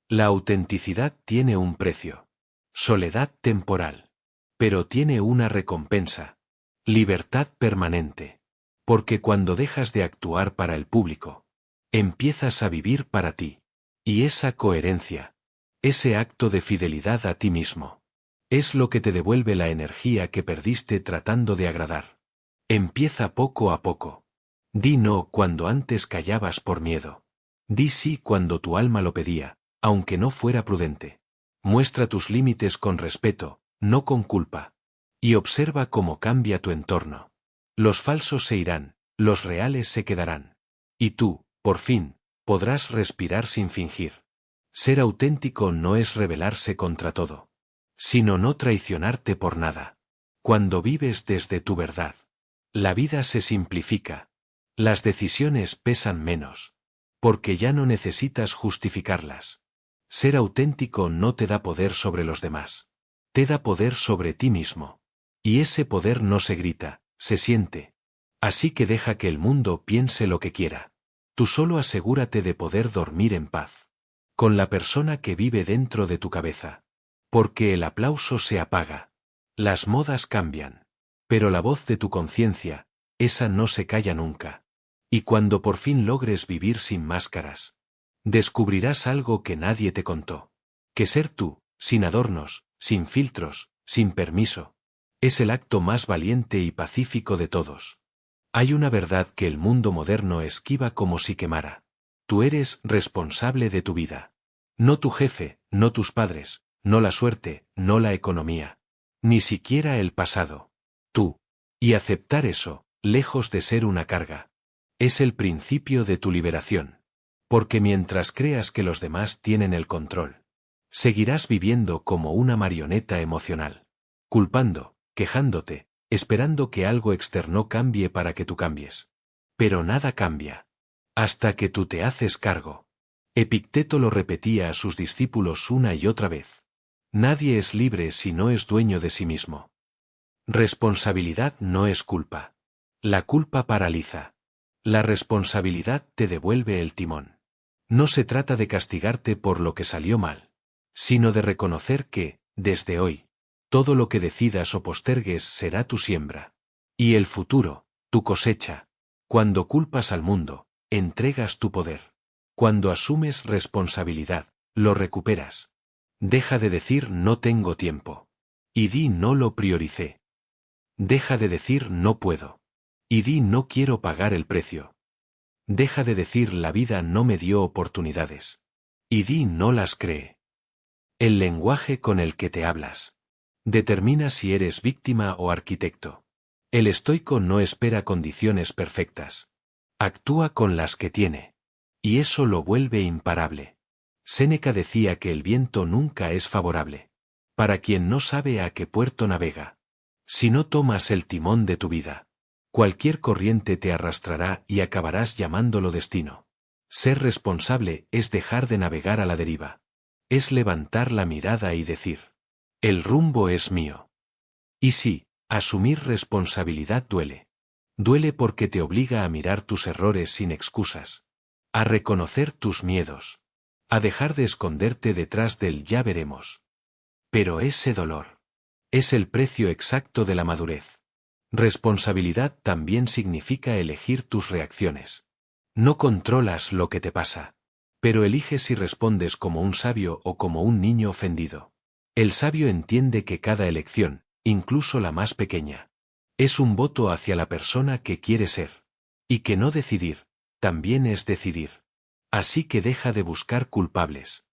La autenticidad tiene un precio. Soledad temporal. Pero tiene una recompensa. Libertad permanente. Porque cuando dejas de actuar para el público, empiezas a vivir para ti. Y esa coherencia, ese acto de fidelidad a ti mismo, es lo que te devuelve la energía que perdiste tratando de agradar. Empieza poco a poco. Di no cuando antes callabas por miedo. Di sí cuando tu alma lo pedía, aunque no fuera prudente. Muestra tus límites con respeto, no con culpa. Y observa cómo cambia tu entorno. Los falsos se irán, los reales se quedarán. Y tú, por fin, podrás respirar sin fingir. Ser auténtico no es rebelarse contra todo, sino no traicionarte por nada. Cuando vives desde tu verdad, la vida se simplifica. Las decisiones pesan menos. Porque ya no necesitas justificarlas. Ser auténtico no te da poder sobre los demás. Te da poder sobre ti mismo. Y ese poder no se grita, se siente. Así que deja que el mundo piense lo que quiera. Tú solo asegúrate de poder dormir en paz. Con la persona que vive dentro de tu cabeza. Porque el aplauso se apaga. Las modas cambian. Pero la voz de tu conciencia, esa no se calla nunca. Y cuando por fin logres vivir sin máscaras, descubrirás algo que nadie te contó. Que ser tú, sin adornos, sin filtros, sin permiso, es el acto más valiente y pacífico de todos. Hay una verdad que el mundo moderno esquiva como si quemara. Tú eres responsable de tu vida. No tu jefe, no tus padres, no la suerte, no la economía. Ni siquiera el pasado. Tú. Y aceptar eso, lejos de ser una carga, es el principio de tu liberación. Porque mientras creas que los demás tienen el control, seguirás viviendo como una marioneta emocional, culpando, quejándote, esperando que algo externo cambie para que tú cambies. Pero nada cambia, hasta que tú te haces cargo. Epicteto lo repetía a sus discípulos una y otra vez. Nadie es libre si no es dueño de sí mismo. Responsabilidad no es culpa. La culpa paraliza. La responsabilidad te devuelve el timón. No se trata de castigarte por lo que salió mal, sino de reconocer que, desde hoy, todo lo que decidas o postergues será tu siembra. Y el futuro, tu cosecha. Cuando culpas al mundo, entregas tu poder. Cuando asumes responsabilidad, lo recuperas. Deja de decir no tengo tiempo. Y di no lo prioricé. Deja de decir no puedo. Y di no quiero pagar el precio. Deja de decir la vida no me dio oportunidades. Y di no las cree. El lenguaje con el que te hablas determina si eres víctima o arquitecto. El estoico no espera condiciones perfectas. Actúa con las que tiene. Y eso lo vuelve imparable. Séneca decía que el viento nunca es favorable para quien no sabe a qué puerto navega. Si no tomas el timón de tu vida, cualquier corriente te arrastrará y acabarás llamándolo destino. Ser responsable es dejar de navegar a la deriva. Es levantar la mirada y decir, el rumbo es mío. Y sí, asumir responsabilidad duele. Duele porque te obliga a mirar tus errores sin excusas, a reconocer tus miedos, a dejar de esconderte detrás del ya veremos. Pero ese dolor es el precio exacto de la madurez. Responsabilidad también significa elegir tus reacciones. No controlas lo que te pasa, pero eliges si respondes como un sabio o como un niño ofendido. El sabio entiende que cada elección, incluso la más pequeña, es un voto hacia la persona que quiere ser. Y que no decidir, también es decidir. Así que deja de buscar culpables.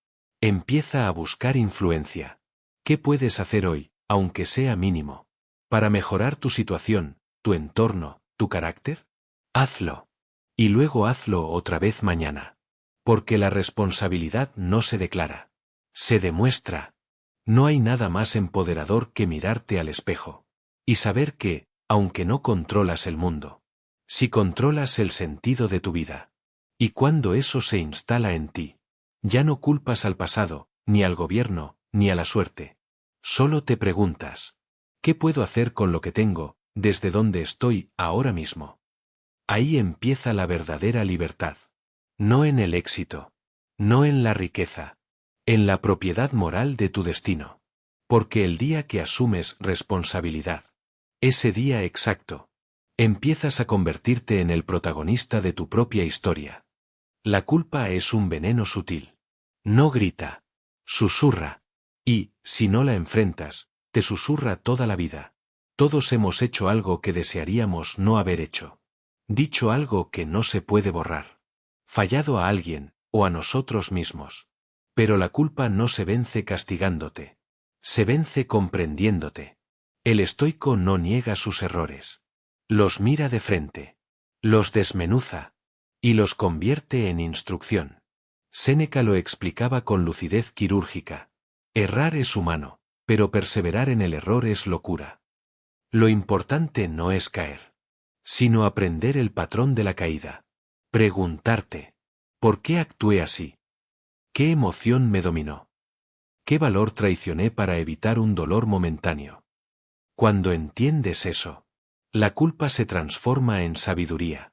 Empieza a buscar influencia. ¿Qué puedes hacer hoy, aunque sea mínimo, para mejorar tu situación, tu entorno, tu carácter? Hazlo. Y luego hazlo otra vez mañana. Porque la responsabilidad no se declara. Se demuestra. No hay nada más empoderador que mirarte al espejo y saber que, aunque no controlas el mundo, sí controlas el sentido de tu vida. Y cuando eso se instala en ti, ya no culpas al pasado, ni al gobierno, ni a la suerte. Solo te preguntas, ¿qué puedo hacer con lo que tengo, desde donde estoy ahora mismo? Ahí empieza la verdadera libertad. No en el éxito, no en la riqueza, en la propiedad moral de tu destino. Porque el día que asumes responsabilidad, ese día exacto, empiezas a convertirte en el protagonista de tu propia historia. La culpa es un veneno sutil. No grita, susurra. Y, si no la enfrentas, te susurra toda la vida. Todos hemos hecho algo que desearíamos no haber hecho. Dicho algo que no se puede borrar. Fallado a alguien, o a nosotros mismos. Pero la culpa no se vence castigándote. Se vence comprendiéndote. El estoico no niega sus errores. Los mira de frente. Los desmenuza. Y los convierte en instrucción. Séneca lo explicaba con lucidez quirúrgica. Errar es humano, pero perseverar en el error es locura. Lo importante no es caer, sino aprender el patrón de la caída. Preguntarte, ¿por qué actué así? ¿Qué emoción me dominó? ¿Qué valor traicioné para evitar un dolor momentáneo? Cuando entiendes eso, la culpa se transforma en sabiduría.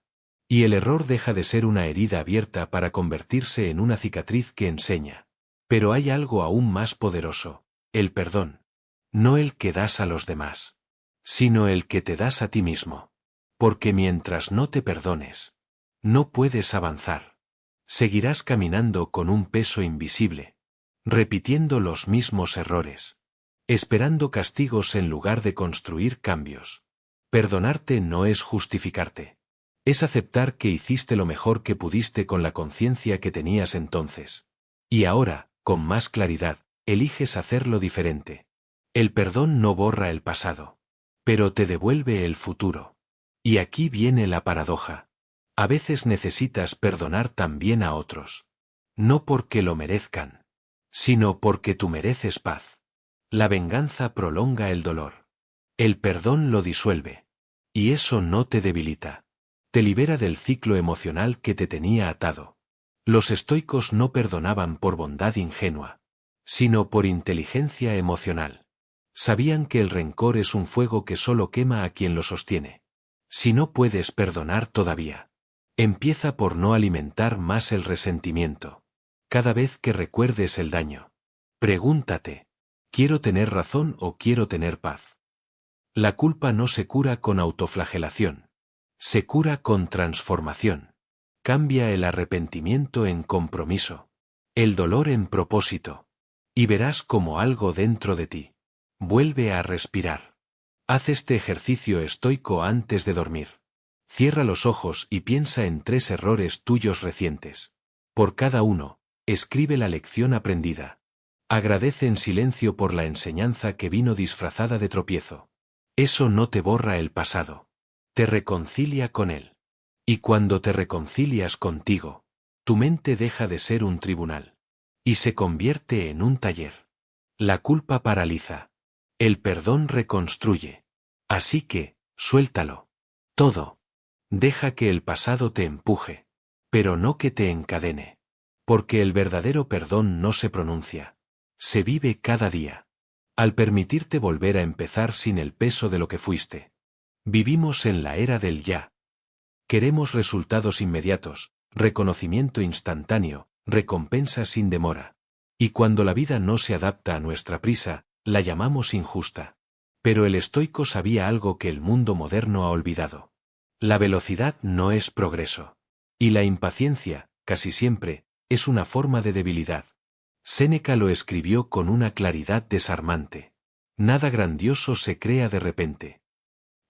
Y el error deja de ser una herida abierta para convertirse en una cicatriz que enseña. Pero hay algo aún más poderoso, el perdón. No el que das a los demás, sino el que te das a ti mismo. Porque mientras no te perdones, no puedes avanzar. Seguirás caminando con un peso invisible, repitiendo los mismos errores, esperando castigos en lugar de construir cambios. Perdonarte no es justificarte. Es aceptar que hiciste lo mejor que pudiste con la conciencia que tenías entonces. Y ahora, con más claridad, eliges hacerlo diferente. El perdón no borra el pasado. pero te devuelve el futuro. Y aquí viene la paradoja. A veces necesitas perdonar también a otros. No porque lo merezcan, sino porque tú mereces paz. La venganza prolonga el dolor. El perdón lo disuelve. Y eso no te debilita. Te libera del ciclo emocional que te tenía atado. Los estoicos no perdonaban por bondad ingenua, sino por inteligencia emocional. Sabían que el rencor es un fuego que solo quema a quien lo sostiene. Si no puedes perdonar todavía, empieza por no alimentar más el resentimiento. Cada vez que recuerdes el daño, pregúntate, ¿quiero tener razón o quiero tener paz? La culpa no se cura con autoflagelación. Se cura con transformación. Cambia el arrepentimiento en compromiso, el dolor en propósito, y verás como algo dentro de ti vuelve a respirar. Haz este ejercicio estoico antes de dormir. Cierra los ojos y piensa en 3 errores tuyos recientes. Por cada uno, escribe la lección aprendida. Agradece en silencio por la enseñanza que vino disfrazada de tropiezo. Eso no te borra el pasado. Te reconcilia con él. Y cuando te reconcilias contigo, tu mente deja de ser un tribunal. Y se convierte en un taller. La culpa paraliza. El perdón reconstruye. Así que, suéltalo. Todo. Deja que el pasado te empuje. Pero no que te encadene. Porque el verdadero perdón no se pronuncia. Se vive cada día. Al permitirte volver a empezar sin el peso de lo que fuiste. Vivimos en la era del ya. Queremos resultados inmediatos, reconocimiento instantáneo, recompensa sin demora. Y cuando la vida no se adapta a nuestra prisa, la llamamos injusta. Pero el estoico sabía algo que el mundo moderno ha olvidado. La velocidad no es progreso. Y la impaciencia, casi siempre, es una forma de debilidad. Séneca lo escribió con una claridad desarmante. Nada grandioso se crea de repente.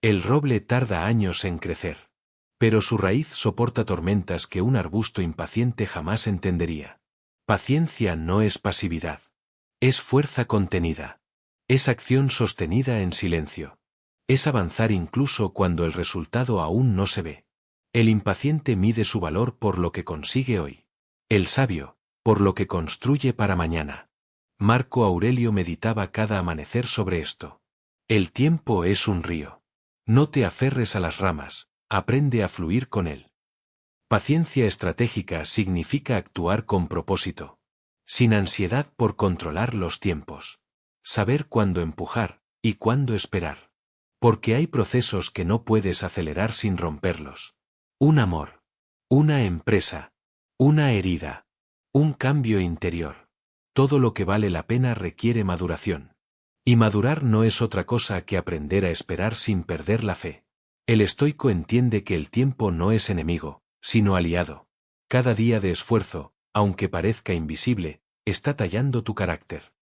El roble tarda años en crecer. Pero su raíz soporta tormentas que un arbusto impaciente jamás entendería. Paciencia no es pasividad. Es fuerza contenida. Es acción sostenida en silencio. Es avanzar incluso cuando el resultado aún no se ve. El impaciente mide su valor por lo que consigue hoy. El sabio, por lo que construye para mañana. Marco Aurelio meditaba cada amanecer sobre esto. El tiempo es un río. No te aferres a las ramas, aprende a fluir con él. Paciencia estratégica significa actuar con propósito. Sin ansiedad por controlar los tiempos. Saber cuándo empujar, y cuándo esperar. Porque hay procesos que no puedes acelerar sin romperlos. Un amor. Una empresa. Una herida. Un cambio interior. Todo lo que vale la pena requiere maduración. Y madurar no es otra cosa que aprender a esperar sin perder la fe. El estoico entiende que el tiempo no es enemigo, sino aliado. Cada día de esfuerzo, aunque parezca invisible, está tallando tu carácter.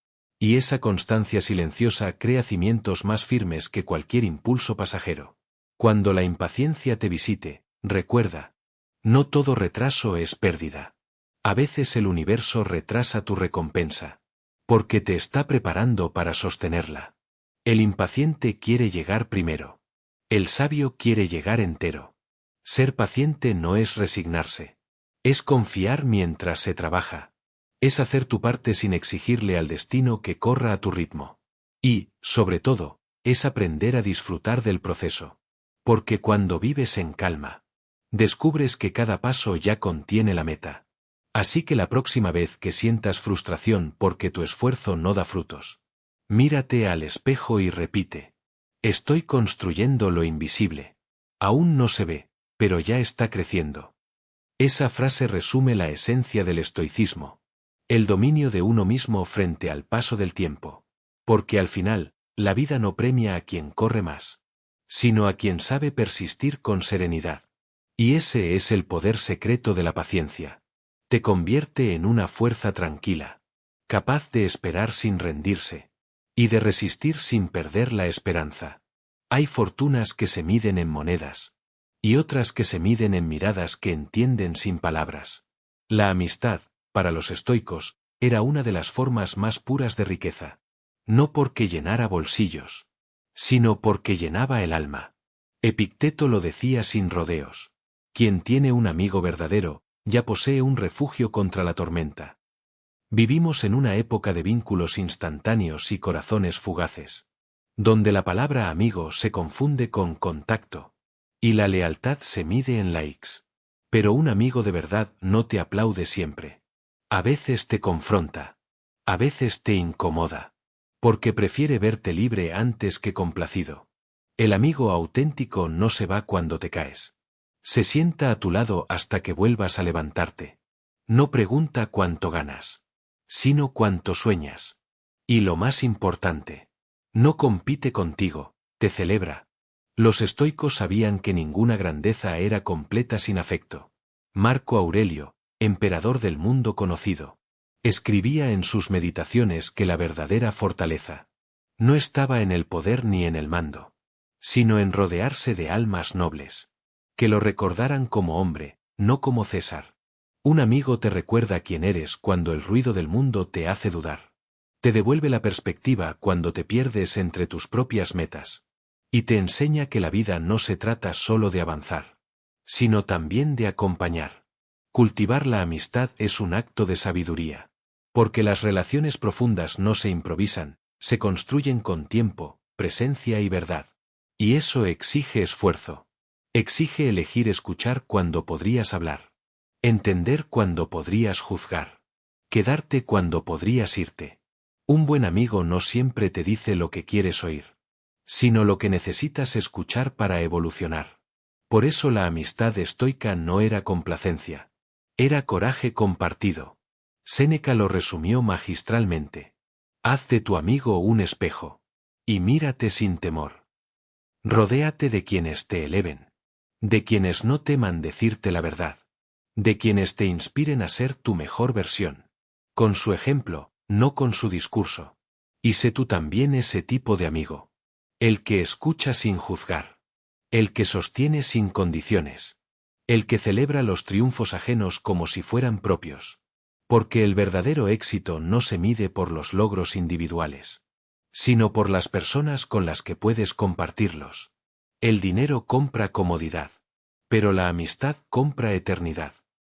Y esa constancia silenciosa crea cimientos más firmes que cualquier impulso pasajero. Cuando la impaciencia te visite, recuerda. No todo retraso es pérdida. A veces el universo retrasa tu recompensa. Porque te está preparando para sostenerla. El impaciente quiere llegar primero. El sabio quiere llegar entero. Ser paciente no es resignarse. Es confiar mientras se trabaja. Es hacer tu parte sin exigirle al destino que corra a tu ritmo. Y, sobre todo, es aprender a disfrutar del proceso. Porque cuando vives en calma, descubres que cada paso ya contiene la meta. Así que la próxima vez que sientas frustración porque tu esfuerzo no da frutos, mírate al espejo y repite. Estoy construyendo lo invisible. Aún no se ve, pero ya está creciendo. Esa frase resume la esencia del estoicismo. El dominio de uno mismo frente al paso del tiempo. Porque al final, la vida no premia a quien corre más, sino a quien sabe persistir con serenidad. Y ese es el poder secreto de la paciencia. Te convierte en una fuerza tranquila, capaz de esperar sin rendirse, y de resistir sin perder la esperanza. Hay fortunas que se miden en monedas, y otras que se miden en miradas que entienden sin palabras. La amistad, para los estoicos, era una de las formas más puras de riqueza. No porque llenara bolsillos, sino porque llenaba el alma. Epicteto lo decía sin rodeos. Quien tiene un amigo verdadero, ya posee un refugio contra la tormenta. Vivimos en una época de vínculos instantáneos y corazones fugaces, donde la palabra amigo se confunde con contacto, y la lealtad se mide en likes. Pero un amigo de verdad no te aplaude siempre. A veces te confronta. A veces te incomoda. Porque prefiere verte libre antes que complacido. El amigo auténtico no se va cuando te caes. Se sienta a tu lado hasta que vuelvas a levantarte. No pregunta cuánto ganas, sino cuánto sueñas. Y lo más importante, no compite contigo, te celebra. Los estoicos sabían que ninguna grandeza era completa sin afecto. Marco Aurelio, emperador del mundo conocido, escribía en sus meditaciones que la verdadera fortaleza no estaba en el poder ni en el mando, sino en rodearse de almas nobles, que lo recordaran como hombre, no como César. Un amigo te recuerda quién eres cuando el ruido del mundo te hace dudar. Te devuelve la perspectiva cuando te pierdes entre tus propias metas. Y te enseña que la vida no se trata solo de avanzar, sino también de acompañar. Cultivar la amistad es un acto de sabiduría. Porque las relaciones profundas no se improvisan, se construyen con tiempo, presencia y verdad. Y eso exige esfuerzo. Exige elegir escuchar cuando podrías hablar. Entender cuando podrías juzgar. Quedarte cuando podrías irte. Un buen amigo no siempre te dice lo que quieres oír, sino lo que necesitas escuchar para evolucionar. Por eso la amistad estoica no era complacencia. Era coraje compartido. Séneca lo resumió magistralmente. Haz de tu amigo un espejo. Y mírate sin temor. Rodéate de quienes te eleven. De quienes no teman decirte la verdad. De quienes te inspiren a ser tu mejor versión. Con su ejemplo, no con su discurso. Y sé tú también ese tipo de amigo. El que escucha sin juzgar. El que sostiene sin condiciones. El que celebra los triunfos ajenos como si fueran propios. Porque el verdadero éxito no se mide por los logros individuales, sino por las personas con las que puedes compartirlos. El dinero compra comodidad, pero la amistad compra eternidad.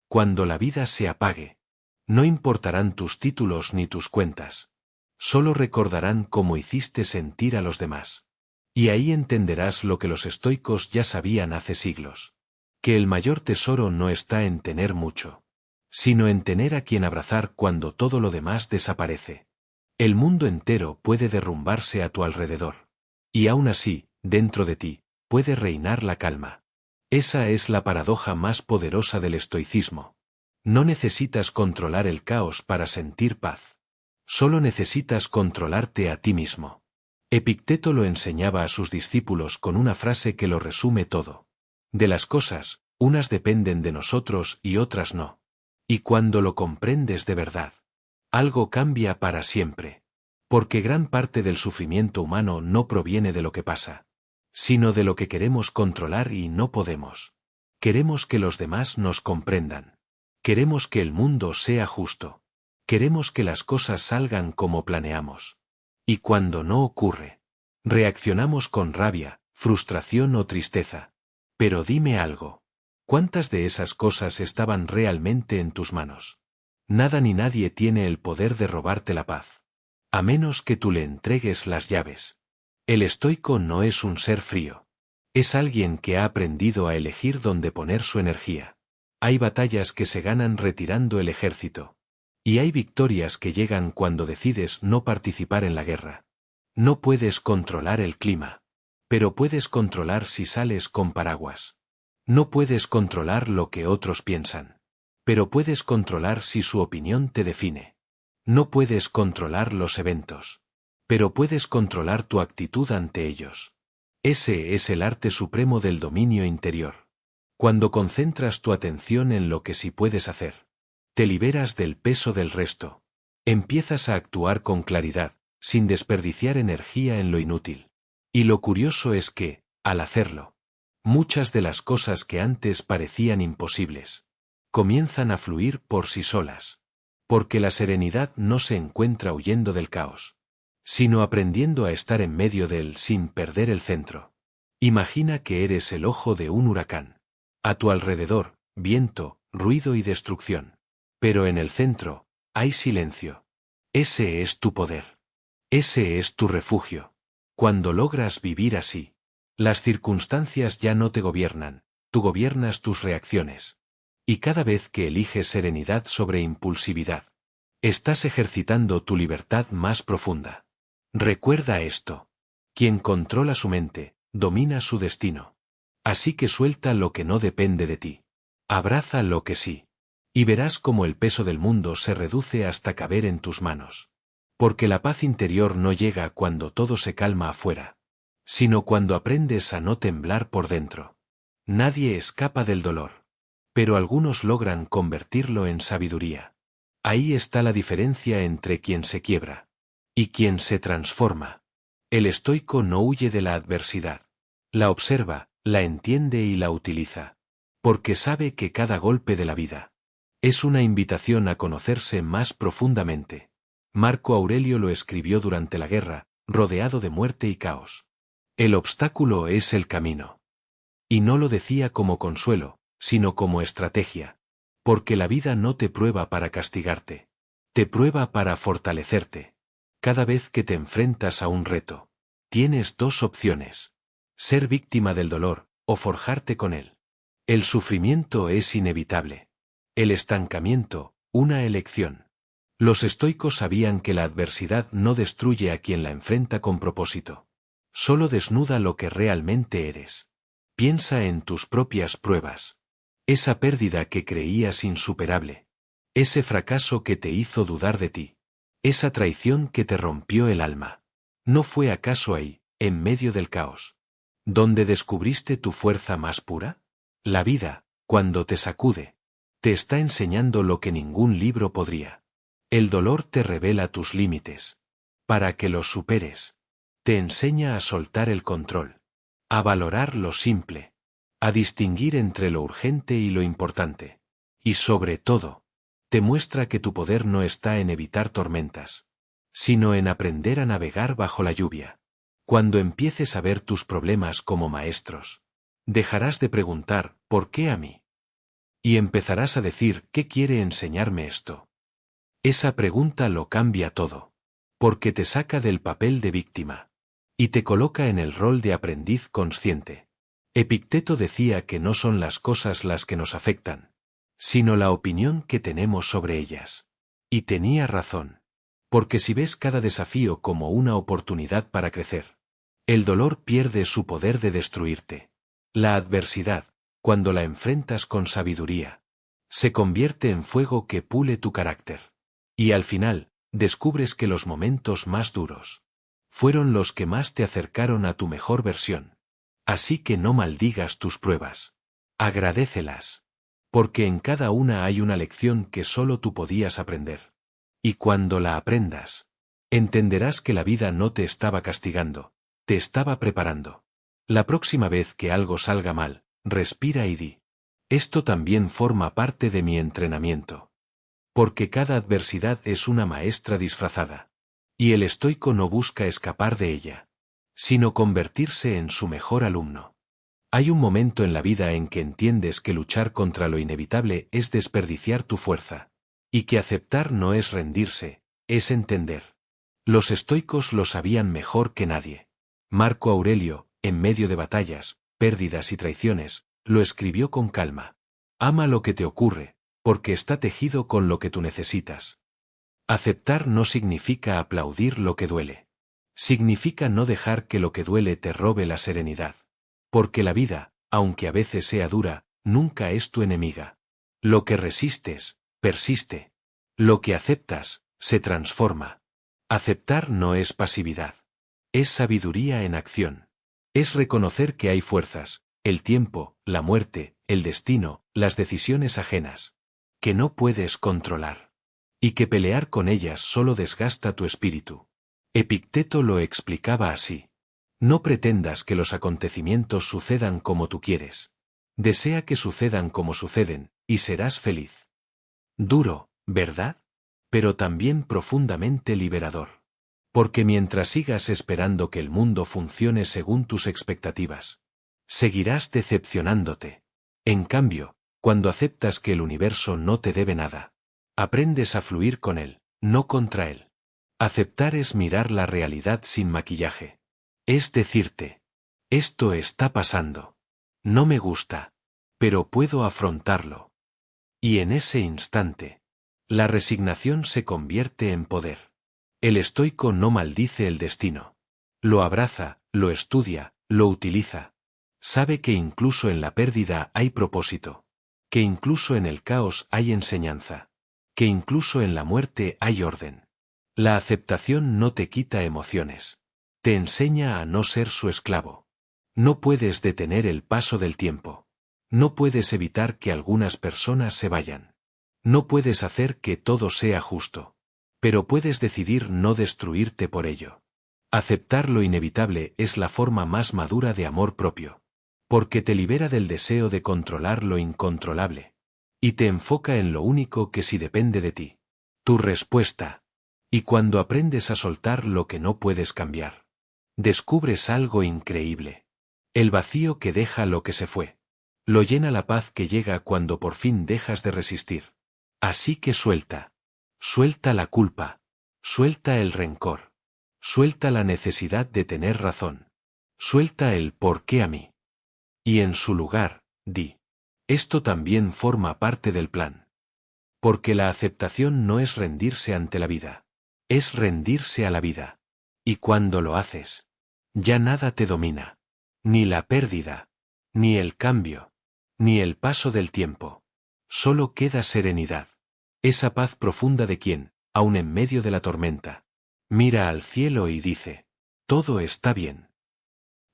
Cuando la vida se apague, no importarán tus títulos ni tus cuentas. Solo recordarán cómo hiciste sentir a los demás. Y ahí entenderás lo que los estoicos ya sabían hace siglos. Que el mayor tesoro no está en tener mucho, sino en tener a quien abrazar cuando todo lo demás desaparece. El mundo entero puede derrumbarse a tu alrededor. Y aún así, dentro de ti, puede reinar la calma. Esa es la paradoja más poderosa del estoicismo. No necesitas controlar el caos para sentir paz. Solo necesitas controlarte a ti mismo. Epicteto lo enseñaba a sus discípulos con una frase que lo resume todo. De las cosas, unas dependen de nosotros y otras no. Y cuando lo comprendes de verdad, algo cambia para siempre. Porque gran parte del sufrimiento humano no proviene de lo que pasa, sino de lo que queremos controlar y no podemos. Queremos que los demás nos comprendan. Queremos que el mundo sea justo. Queremos que las cosas salgan como planeamos. Y cuando no ocurre, reaccionamos con rabia, frustración o tristeza. Pero dime algo. ¿Cuántas de esas cosas estaban realmente en tus manos? Nada ni nadie tiene el poder de robarte la paz, a menos que tú le entregues las llaves. El estoico no es un ser frío. Es alguien que ha aprendido a elegir dónde poner su energía. Hay batallas que se ganan retirando el ejército. Y hay victorias que llegan cuando decides no participar en la guerra. No puedes controlar el clima, pero puedes controlar si sales con paraguas. No puedes controlar lo que otros piensan, pero puedes controlar si su opinión te define. No puedes controlar los eventos, pero puedes controlar tu actitud ante ellos. Ese es el arte supremo del dominio interior. Cuando concentras tu atención en lo que sí puedes hacer, te liberas del peso del resto. Empiezas a actuar con claridad, sin desperdiciar energía en lo inútil. Y lo curioso es que, al hacerlo, muchas de las cosas que antes parecían imposibles, comienzan a fluir por sí solas. Porque la serenidad no se encuentra huyendo del caos, sino aprendiendo a estar en medio de él sin perder el centro. Imagina que eres el ojo de un huracán. A tu alrededor, viento, ruido y destrucción. Pero en el centro, hay silencio. Ese es tu poder. Ese es tu refugio. Cuando logras vivir así, las circunstancias ya no te gobiernan, tú gobiernas tus reacciones. Y cada vez que eliges serenidad sobre impulsividad, estás ejercitando tu libertad más profunda. Recuerda esto. Quien controla su mente, domina su destino. Así que suelta lo que no depende de ti. Abraza lo que sí. Y verás cómo el peso del mundo se reduce hasta caber en tus manos. Porque la paz interior no llega cuando todo se calma afuera, sino cuando aprendes a no temblar por dentro. Nadie escapa del dolor. Pero algunos logran convertirlo en sabiduría. Ahí está la diferencia entre quien se quiebra y quien se transforma. El estoico no huye de la adversidad. La observa, la entiende y la utiliza. Porque sabe que cada golpe de la vida es una invitación a conocerse más profundamente. Marco Aurelio lo escribió durante la guerra, rodeado de muerte y caos. El obstáculo es el camino. Y no lo decía como consuelo, sino como estrategia. Porque la vida no te prueba para castigarte. Te prueba para fortalecerte. Cada vez que te enfrentas a un reto, tienes dos opciones: ser víctima del dolor, o forjarte con él. El sufrimiento es inevitable. El estancamiento, una elección. Los estoicos sabían que la adversidad no destruye a quien la enfrenta con propósito. Solo desnuda lo que realmente eres. Piensa en tus propias pruebas. Esa pérdida que creías insuperable. Ese fracaso que te hizo dudar de ti. Esa traición que te rompió el alma. ¿No fue acaso ahí, en medio del caos, donde descubriste tu fuerza más pura? La vida, cuando te sacude, te está enseñando lo que ningún libro podría. El dolor te revela tus límites. Para que los superes, te enseña a soltar el control, a valorar lo simple, a distinguir entre lo urgente y lo importante. Y sobre todo, te muestra que tu poder no está en evitar tormentas, sino en aprender a navegar bajo la lluvia. Cuando empieces a ver tus problemas como maestros, dejarás de preguntar ¿por qué a mí? Y empezarás a decir ¿qué quiere enseñarme esto? Esa pregunta lo cambia todo, porque te saca del papel de víctima y te coloca en el rol de aprendiz consciente. Epicteto decía que no son las cosas las que nos afectan, sino la opinión que tenemos sobre ellas. Y tenía razón. Porque si ves cada desafío como una oportunidad para crecer, el dolor pierde su poder de destruirte. La adversidad, cuando la enfrentas con sabiduría, se convierte en fuego que pule tu carácter. Y al final, descubres que los momentos más duros fueron los que más te acercaron a tu mejor versión. Así que no maldigas tus pruebas. Agradécelas. Porque en cada una hay una lección que solo tú podías aprender. Y cuando la aprendas, entenderás que la vida no te estaba castigando, te estaba preparando. La próxima vez que algo salga mal, respira y di: esto también forma parte de mi entrenamiento. Porque cada adversidad es una maestra disfrazada. Y el estoico no busca escapar de ella, sino convertirse en su mejor alumno. Hay un momento en la vida en que entiendes que luchar contra lo inevitable es desperdiciar tu fuerza. Y que aceptar no es rendirse, es entender. Los estoicos lo sabían mejor que nadie. Marco Aurelio, en medio de batallas, pérdidas y traiciones, lo escribió con calma. Ama lo que te ocurre, porque está tejido con lo que tú necesitas. Aceptar no significa aplaudir lo que duele. Significa no dejar que lo que duele te robe la serenidad. Porque la vida, aunque a veces sea dura, nunca es tu enemiga. Lo que resistes, persiste. Lo que aceptas, se transforma. Aceptar no es pasividad. Es sabiduría en acción. Es reconocer que hay fuerzas, el tiempo, la muerte, el destino, las decisiones ajenas, que no puedes controlar. Y que pelear con ellas solo desgasta tu espíritu. Epicteto lo explicaba así. No pretendas que los acontecimientos sucedan como tú quieres. Desea que sucedan como suceden, y serás feliz. Duro, ¿verdad? Pero también profundamente liberador. Porque mientras sigas esperando que el mundo funcione según tus expectativas, seguirás decepcionándote. En cambio, cuando aceptas que el universo no te debe nada, aprendes a fluir con él, no contra él. Aceptar es mirar la realidad sin maquillaje. Es decirte, esto está pasando. No me gusta, pero puedo afrontarlo. Y en ese instante, la resignación se convierte en poder. El estoico no maldice el destino. Lo abraza, lo estudia, lo utiliza. Sabe que incluso en la pérdida hay propósito. Que incluso en el caos hay enseñanza. Que incluso en la muerte hay orden. La aceptación no te quita emociones. Te enseña a no ser su esclavo. No puedes detener el paso del tiempo. No puedes evitar que algunas personas se vayan. No puedes hacer que todo sea justo. Pero puedes decidir no destruirte por ello. Aceptar lo inevitable es la forma más madura de amor propio. Porque te libera del deseo de controlar lo incontrolable. Y te enfoca en lo único que sí depende de ti. Tu respuesta. Y cuando aprendes a soltar lo que no puedes cambiar, descubres algo increíble. El vacío que deja lo que se fue. Lo llena la paz que llega cuando por fin dejas de resistir. Así que suelta. Suelta la culpa. Suelta el rencor. Suelta la necesidad de tener razón. Suelta el ¿por qué a mí? Y en su lugar, di. Esto también forma parte del plan. Porque la aceptación no es rendirse ante la vida. Es rendirse a la vida. Y cuando lo haces, ya nada te domina. Ni la pérdida. Ni el cambio. Ni el paso del tiempo. Solo queda serenidad. Esa paz profunda de quien, aun en medio de la tormenta, mira al cielo y dice, todo está bien.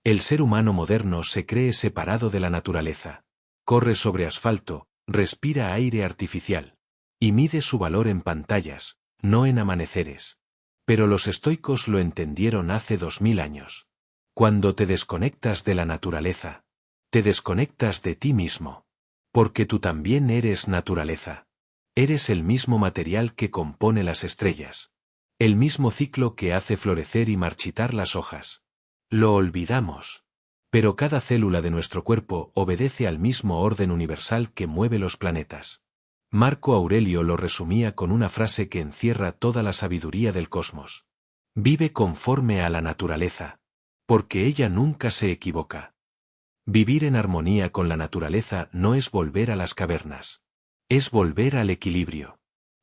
El ser humano moderno se cree separado de la naturaleza. Corre sobre asfalto, respira aire artificial. Y mide su valor en pantallas, no en amaneceres. Pero los estoicos lo entendieron hace 2000 años. Cuando te desconectas de la naturaleza, te desconectas de ti mismo. Porque tú también eres naturaleza. Eres el mismo material que compone las estrellas. El mismo ciclo que hace florecer y marchitar las hojas. Lo olvidamos. Pero cada célula de nuestro cuerpo obedece al mismo orden universal que mueve los planetas. Marco Aurelio lo resumía con una frase que encierra toda la sabiduría del cosmos. Vive conforme a la naturaleza. Porque ella nunca se equivoca. Vivir en armonía con la naturaleza no es volver a las cavernas. Es volver al equilibrio.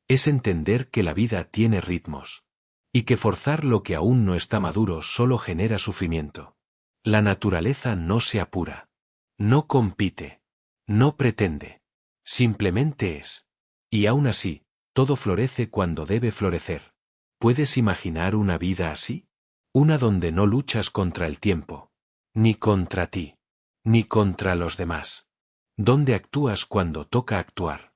Es entender que la vida tiene ritmos. Y que forzar lo que aún no está maduro solo genera sufrimiento. La naturaleza no se apura. No compite. No pretende. Simplemente es. Y aún así, todo florece cuando debe florecer. ¿Puedes imaginar una vida así? Una donde no luchas contra el tiempo. Ni contra ti. Ni contra los demás. Donde actúas cuando toca actuar.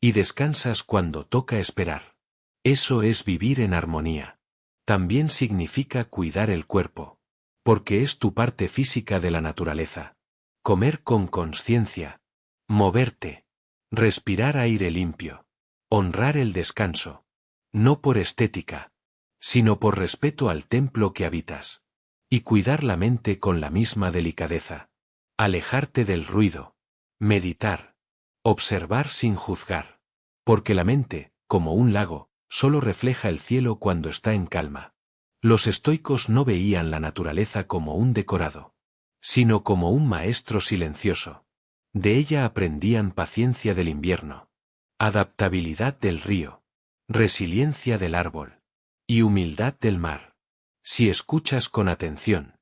Y descansas cuando toca esperar. Eso es vivir en armonía. También significa cuidar el cuerpo. Porque es tu parte física de la naturaleza. Comer con conciencia. Moverte. Respirar aire limpio. Honrar el descanso. No por estética, sino por respeto al templo que habitas. Y cuidar la mente con la misma delicadeza. Alejarte del ruido. Meditar. Observar sin juzgar. Porque la mente, como un lago, solo refleja el cielo cuando está en calma. Los estoicos no veían la naturaleza como un decorado, sino como un maestro silencioso. De ella aprendían paciencia del invierno, adaptabilidad del río, resiliencia del árbol, y humildad del mar. Si escuchas con atención,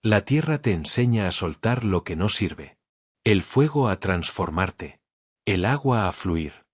la tierra te enseña a soltar lo que no sirve, el fuego a transformarte, el agua a fluir,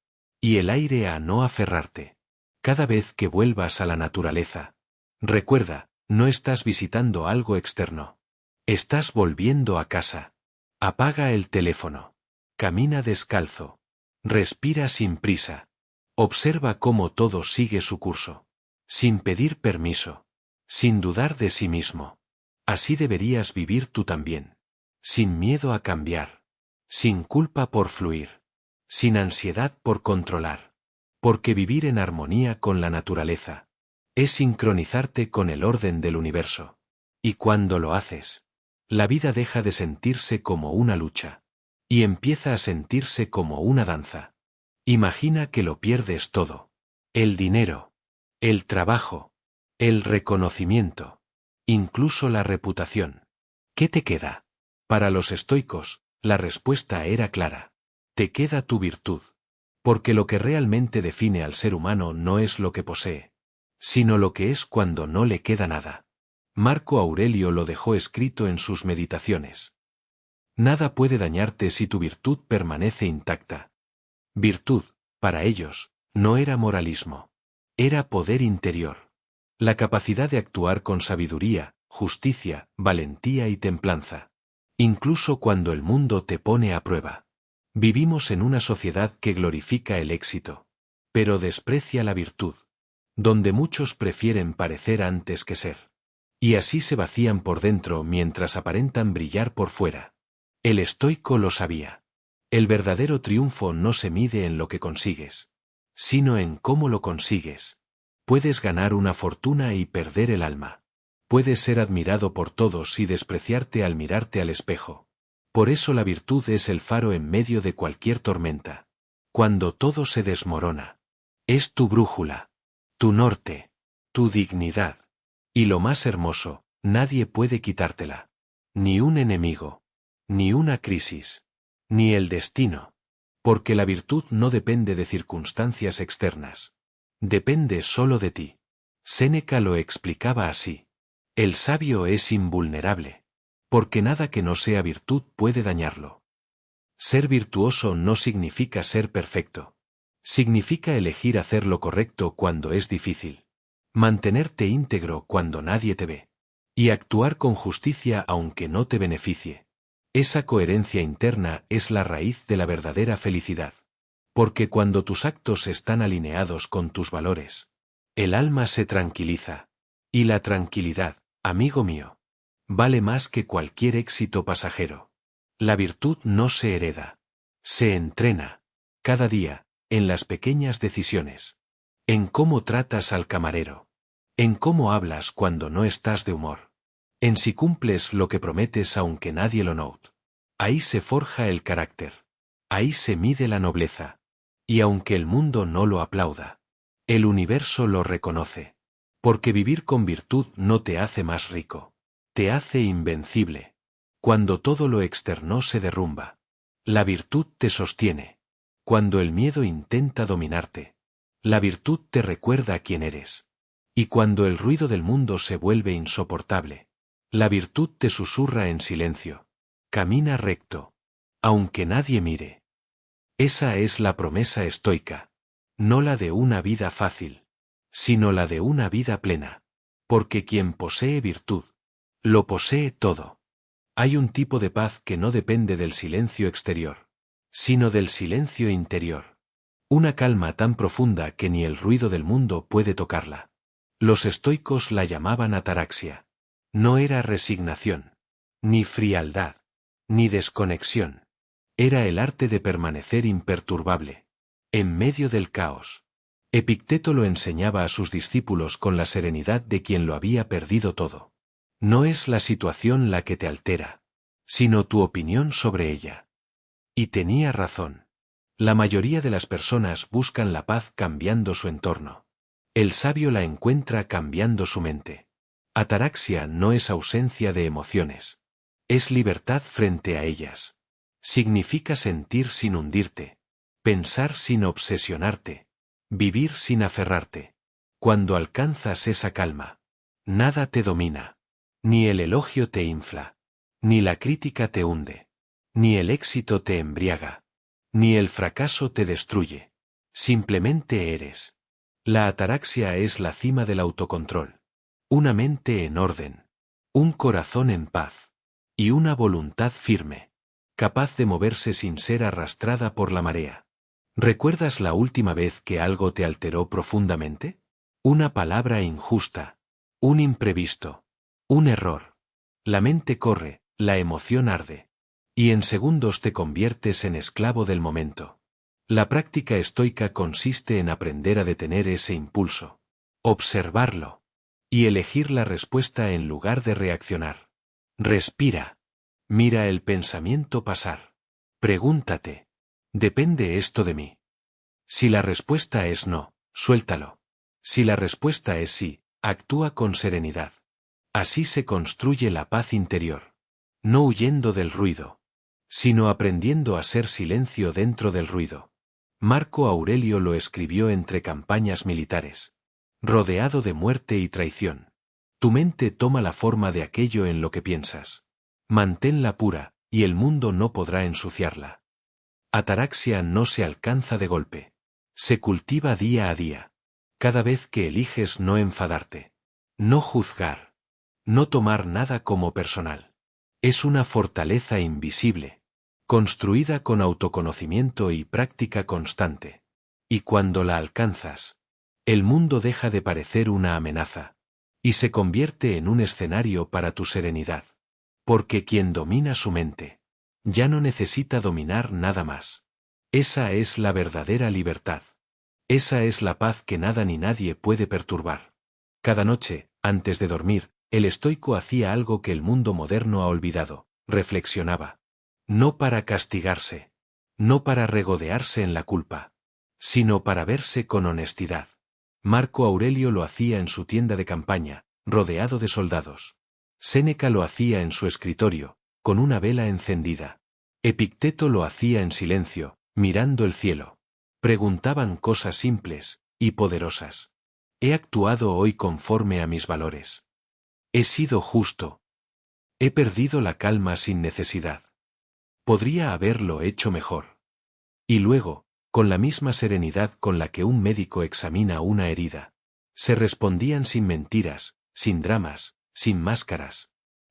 y el aire a no aferrarte. Cada vez que vuelvas a la naturaleza, recuerda, no estás visitando algo externo. Estás volviendo a casa. Apaga el teléfono. Camina descalzo. Respira sin prisa. Observa cómo todo sigue su curso. Sin pedir permiso. Sin dudar de sí mismo. Así deberías vivir tú también. Sin miedo a cambiar. Sin culpa por fluir. Sin ansiedad por controlar. Porque vivir en armonía con la naturaleza Es sincronizarte con el orden del universo. Y cuando lo haces, la vida deja de sentirse como una lucha. Y empieza a sentirse como una danza. Imagina que lo pierdes todo. El dinero, el trabajo, el reconocimiento, incluso la reputación. ¿Qué te queda? Para los estoicos, la respuesta era clara. Te queda tu virtud. Porque lo que realmente define al ser humano no es lo que posee, sino lo que es cuando no le queda nada. Marco Aurelio lo dejó escrito en sus meditaciones. Nada puede dañarte si tu virtud permanece intacta. Virtud, para ellos, no era moralismo. Era poder interior. La capacidad de actuar con sabiduría, justicia, valentía y templanza. Incluso cuando el mundo te pone a prueba. Vivimos en una sociedad que glorifica el éxito, pero desprecia la virtud, donde muchos prefieren parecer antes que ser. Y así se vacían por dentro mientras aparentan brillar por fuera. El estoico lo sabía. El verdadero triunfo no se mide en lo que consigues, sino en cómo lo consigues. Puedes ganar una fortuna y perder el alma. Puedes ser admirado por todos y despreciarte al mirarte al espejo. Por eso la virtud es el faro en medio de cualquier tormenta. Cuando todo se desmorona. Es tu brújula, tu norte, tu dignidad. Y lo más hermoso, nadie puede quitártela. Ni un enemigo, ni una crisis, ni el destino. Porque la virtud no depende de circunstancias externas. Depende solo de ti. Séneca lo explicaba así. El sabio es invulnerable. Porque nada que no sea virtud puede dañarlo. Ser virtuoso no significa ser perfecto. Significa elegir hacer lo correcto cuando es difícil. Mantenerte íntegro cuando nadie te ve. Y actuar con justicia aunque no te beneficie. Esa coherencia interna es la raíz de la verdadera felicidad. Porque cuando tus actos están alineados con tus valores, el alma se tranquiliza. Y la tranquilidad, amigo mío, vale más que cualquier éxito pasajero. La virtud no se hereda. Se entrena. Cada día, en las pequeñas decisiones. En cómo tratas al camarero. En cómo hablas cuando no estás de humor. En si cumples lo que prometes aunque nadie lo note. Ahí se forja el carácter. Ahí se mide la nobleza. Y aunque el mundo no lo aplauda, el universo lo reconoce. Porque vivir con virtud no te hace más rico. Te hace invencible. Cuando todo lo externo se derrumba. La virtud te sostiene. Cuando el miedo intenta dominarte. La virtud te recuerda quién eres. Y cuando el ruido del mundo se vuelve insoportable. La virtud te susurra en silencio. Camina recto. Aunque nadie mire. Esa es la promesa estoica. No la de una vida fácil, sino la de una vida plena. Porque quien posee virtud, lo posee todo. Hay un tipo de paz que no depende del silencio exterior, sino del silencio interior. Una calma tan profunda que ni el ruido del mundo puede tocarla. Los estoicos la llamaban ataraxia. No era resignación, ni frialdad, ni desconexión. Era el arte de permanecer imperturbable, en medio del caos. Epicteto lo enseñaba a sus discípulos con la serenidad de quien lo había perdido todo. No es la situación la que te altera, sino tu opinión sobre ella. Y tenía razón. La mayoría de las personas buscan la paz cambiando su entorno. El sabio la encuentra cambiando su mente. Ataraxia no es ausencia de emociones. Es libertad frente a ellas. Significa sentir sin hundirte. Pensar sin obsesionarte. Vivir sin aferrarte. Cuando alcanzas esa calma, nada te domina. Ni el elogio te infla. Ni la crítica te hunde. Ni el éxito te embriaga. Ni el fracaso te destruye. Simplemente eres. La ataraxia es la cima del autocontrol. Una mente en orden. Un corazón en paz. Y una voluntad firme. Capaz de moverse sin ser arrastrada por la marea. ¿Recuerdas la última vez que algo te alteró profundamente? Una palabra injusta. Un imprevisto. Un error. La mente corre, la emoción arde. Y en segundos te conviertes en esclavo del momento. La práctica estoica consiste en aprender a detener ese impulso. observarlo y elegir la respuesta en lugar de reaccionar. Respira. Mira el pensamiento pasar. Pregúntate, ¿depende esto de mí? Si la respuesta es no, suéltalo. Si la respuesta es sí, actúa con serenidad. Así se construye la paz interior. No huyendo del ruido, sino aprendiendo a ser silencio dentro del ruido. Marco Aurelio lo escribió entre campañas militares. Rodeado de muerte y traición. Tu mente toma la forma de aquello en lo que piensas. Manténla pura, y el mundo no podrá ensuciarla. Ataraxia no se alcanza de golpe. Se cultiva día a día. Cada vez que eliges no enfadarte. No juzgar. No tomar nada como personal. Es una fortaleza invisible, construida con autoconocimiento y práctica constante. Y cuando la alcanzas, el mundo deja de parecer una amenaza, y se convierte en un escenario para tu serenidad. Porque quien domina su mente, ya no necesita dominar nada más. Esa es la verdadera libertad. Esa es la paz que nada ni nadie puede perturbar. Cada noche, antes de dormir, el estoico hacía algo que el mundo moderno ha olvidado, reflexionaba. No para castigarse, no para regodearse en la culpa, sino para verse con honestidad. Marco Aurelio lo hacía en su tienda de campaña, rodeado de soldados. Séneca lo hacía en su escritorio, con una vela encendida. Epicteto lo hacía en silencio, mirando el cielo. Preguntaban cosas simples y poderosas. He actuado hoy conforme a mis valores. He sido justo. He perdido la calma sin necesidad. Podría haberlo hecho mejor. Y luego, con la misma serenidad con la que un médico examina una herida, se respondían sin mentiras, sin dramas, sin máscaras.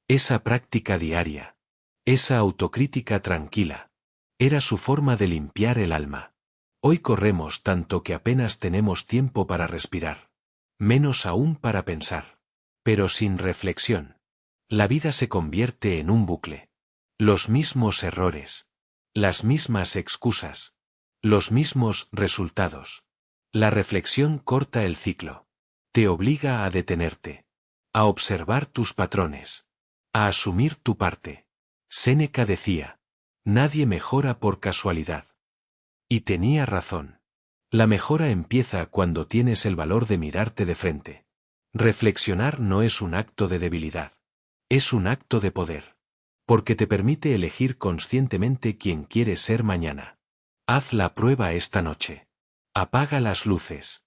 Esa práctica diaria, esa autocrítica tranquila, era su forma de limpiar el alma. Hoy corremos tanto que apenas tenemos tiempo para respirar, menos aún para pensar. Pero sin reflexión, la vida se convierte en un bucle. Los mismos errores, las mismas excusas, los mismos resultados. La reflexión corta el ciclo. Te obliga a detenerte, a observar tus patrones, a asumir tu parte. Séneca decía, nadie mejora por casualidad. Y tenía razón. La mejora empieza cuando tienes el valor de mirarte de frente. Reflexionar no es un acto de debilidad. Es un acto de poder. Porque te permite elegir conscientemente quién quieres ser mañana. Haz la prueba esta noche. Apaga las luces.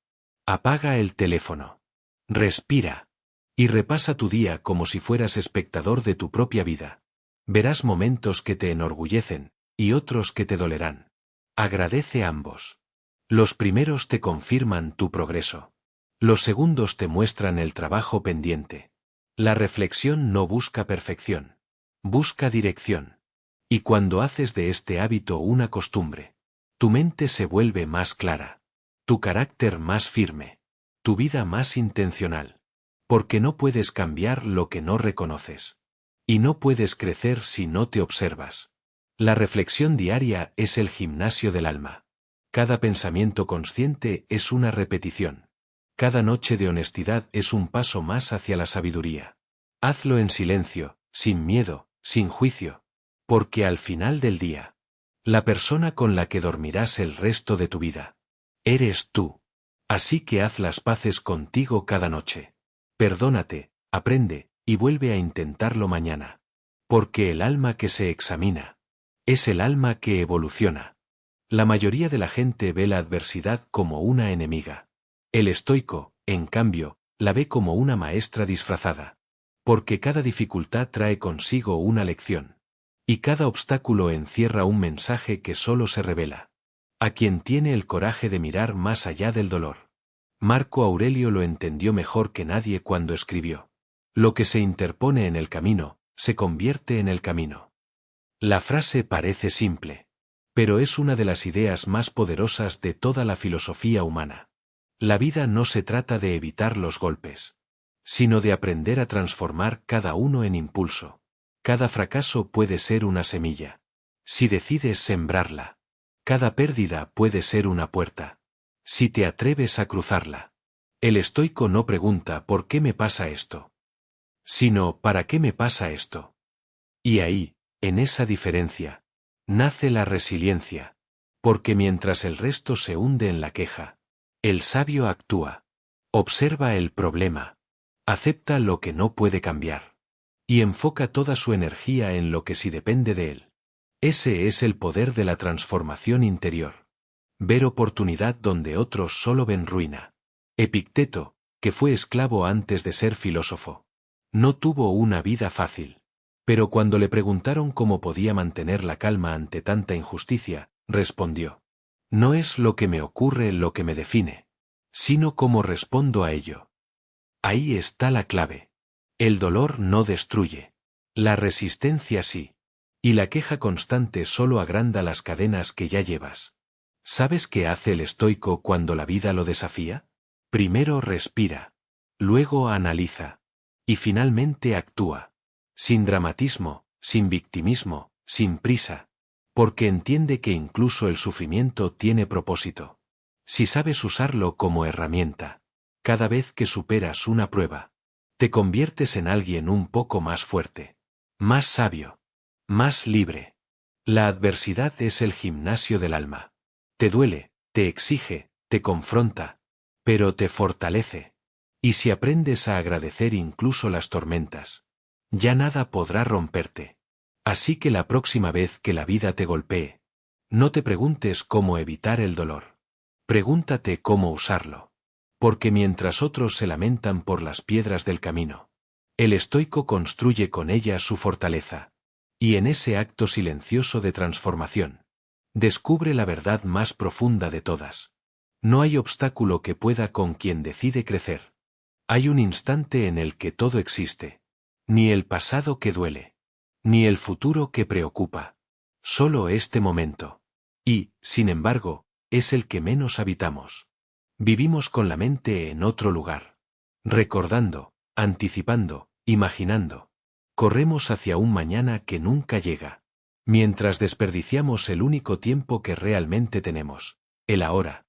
Apaga el teléfono. Respira. Y repasa tu día como si fueras espectador de tu propia vida. Verás momentos que te enorgullecen, y otros que te dolerán. Agradece ambos. Los primeros te confirman tu progreso. Los segundos te muestran el trabajo pendiente. La reflexión no busca perfección. Busca dirección. Y cuando haces de este hábito una costumbre, tu mente se vuelve más clara, tu carácter más firme, tu vida más intencional. Porque no puedes cambiar lo que no reconoces. Y no puedes crecer si no te observas. La reflexión diaria es el gimnasio del alma. Cada pensamiento consciente es una repetición. Cada noche de honestidad es un paso más hacia la sabiduría. Hazlo en silencio, sin miedo, sin juicio. Porque al final del día, la persona con la que dormirás el resto de tu vida, eres tú. Así que haz las paces contigo cada noche. Perdónate, aprende, y vuelve a intentarlo mañana. Porque el alma que se examina, es el alma que evoluciona. La mayoría de la gente ve la adversidad como una enemiga. El estoico, en cambio, la ve como una maestra disfrazada. Porque cada dificultad trae consigo una lección. Y cada obstáculo encierra un mensaje que solo se revela a quien tiene el coraje de mirar más allá del dolor. Marco Aurelio lo entendió mejor que nadie cuando escribió: lo que se interpone en el camino, se convierte en el camino. La frase parece simple, pero es una de las ideas más poderosas de toda la filosofía humana. La vida no se trata de evitar los golpes, sino de aprender a transformar cada uno en impulso. Cada fracaso puede ser una semilla, si decides sembrarla. Cada pérdida puede ser una puerta, si te atreves a cruzarla. El estoico no pregunta ¿por qué me pasa esto?, sino ¿para qué me pasa esto? Y ahí, en esa diferencia, nace la resiliencia, porque mientras el resto se hunde en la queja, el sabio actúa, observa el problema, acepta lo que no puede cambiar, y enfoca toda su energía en lo que sí depende de él. Ese es el poder de la transformación interior. Ver oportunidad donde otros solo ven ruina. Epicteto, que fue esclavo antes de ser filósofo, no tuvo una vida fácil. Pero cuando le preguntaron cómo podía mantener la calma ante tanta injusticia, respondió: no es lo que me ocurre lo que me define, sino cómo respondo a ello. Ahí está la clave. El dolor no destruye. La resistencia sí. Y la queja constante solo agranda las cadenas que ya llevas. ¿Sabes qué hace el estoico cuando la vida lo desafía? Primero respira. Luego analiza. Y finalmente actúa. Sin dramatismo, sin victimismo, sin prisa. Porque entiende que incluso el sufrimiento tiene propósito. Si sabes usarlo como herramienta, cada vez que superas una prueba, te conviertes en alguien un poco más fuerte, más sabio, más libre. La adversidad es el gimnasio del alma. Te duele, te exige, te confronta, pero te fortalece. Y si aprendes a agradecer incluso las tormentas, ya nada podrá romperte. Así que la próxima vez que la vida te golpee, no te preguntes cómo evitar el dolor. Pregúntate cómo usarlo. Porque mientras otros se lamentan por las piedras del camino, el estoico construye con ellas su fortaleza. Y en ese acto silencioso de transformación, descubre la verdad más profunda de todas. No hay obstáculo que pueda con quien decide crecer. Hay un instante en el que todo existe. Ni el pasado que duele, ni el futuro que preocupa. Solo este momento. Y, sin embargo, es el que menos habitamos. Vivimos con la mente en otro lugar. Recordando, anticipando, imaginando. Corremos hacia un mañana que nunca llega. Mientras desperdiciamos el único tiempo que realmente tenemos, el ahora.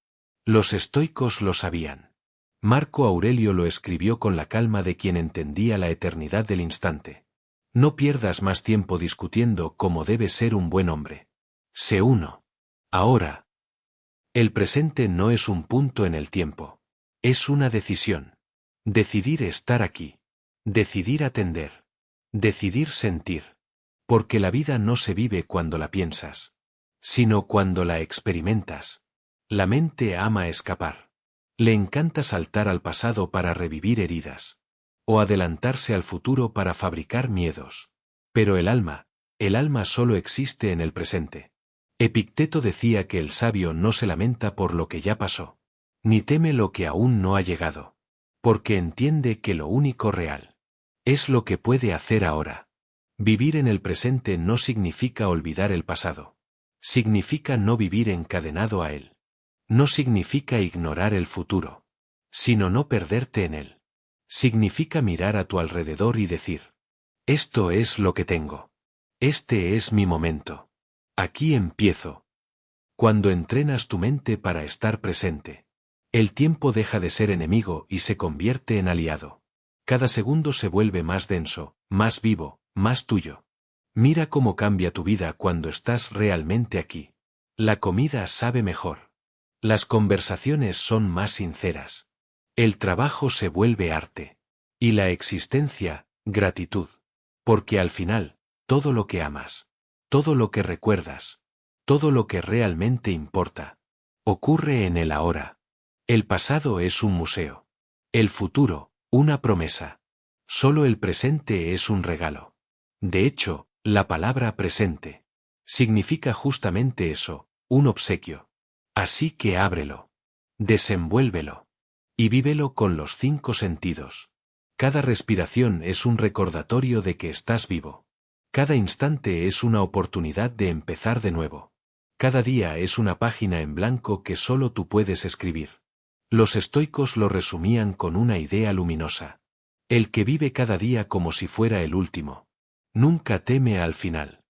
Los estoicos lo sabían. Marco Aurelio lo escribió con la calma de quien entendía la eternidad del instante. No pierdas más tiempo discutiendo cómo debe ser un buen hombre. Sé uno. Ahora. El presente no es un punto en el tiempo. Es una decisión. Decidir estar aquí. Decidir atender. Decidir sentir. Porque la vida no se vive cuando la piensas, sino cuando la experimentas. La mente ama escapar. Le encanta saltar al pasado para revivir heridas. O adelantarse al futuro para fabricar miedos. Pero el alma solo existe en el presente. Epicteto decía que el sabio no se lamenta por lo que ya pasó, ni teme lo que aún no ha llegado, porque entiende que lo único real es lo que puede hacer ahora. Vivir en el presente no significa olvidar el pasado. Significa no vivir encadenado a él. No significa ignorar el futuro, sino no perderte en él. Significa mirar a tu alrededor y decir: esto es lo que tengo. Este es mi momento. Aquí empiezo. Cuando entrenas tu mente para estar presente, el tiempo deja de ser enemigo y se convierte en aliado. Cada segundo se vuelve más denso, más vivo, más tuyo. Mira cómo cambia tu vida cuando estás realmente aquí. La comida sabe mejor. Las conversaciones son más sinceras. El trabajo se vuelve arte. Y la existencia, gratitud. Porque al final, todo lo que amas, todo lo que recuerdas, todo lo que realmente importa, ocurre en el ahora. El pasado es un museo. El futuro, una promesa. Solo el presente es un regalo. De hecho, la palabra presente significa justamente eso, un obsequio. Así que ábrelo. Desenvuélvelo. Y vívelo con los 5 sentidos. Cada respiración es un recordatorio de que estás vivo. Cada instante es una oportunidad de empezar de nuevo. Cada día es una página en blanco que solo tú puedes escribir. Los estoicos lo resumían con una idea luminosa. El que vive cada día como si fuera el último, nunca teme al final.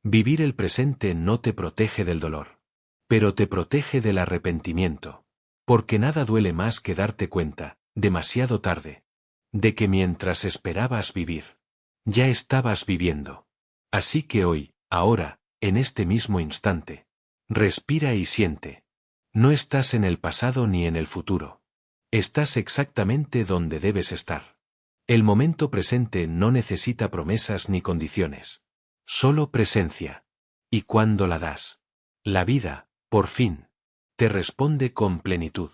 Vivir el presente no te protege del dolor, pero te protege del arrepentimiento. Porque nada duele más que darte cuenta, demasiado tarde, de que mientras esperabas vivir, ya estabas viviendo. Así que hoy, ahora, en este mismo instante, respira y siente. No estás en el pasado ni en el futuro. Estás exactamente donde debes estar. El momento presente no necesita promesas ni condiciones. Solo presencia. Y cuando la das, la vida, por fin, te responde con plenitud.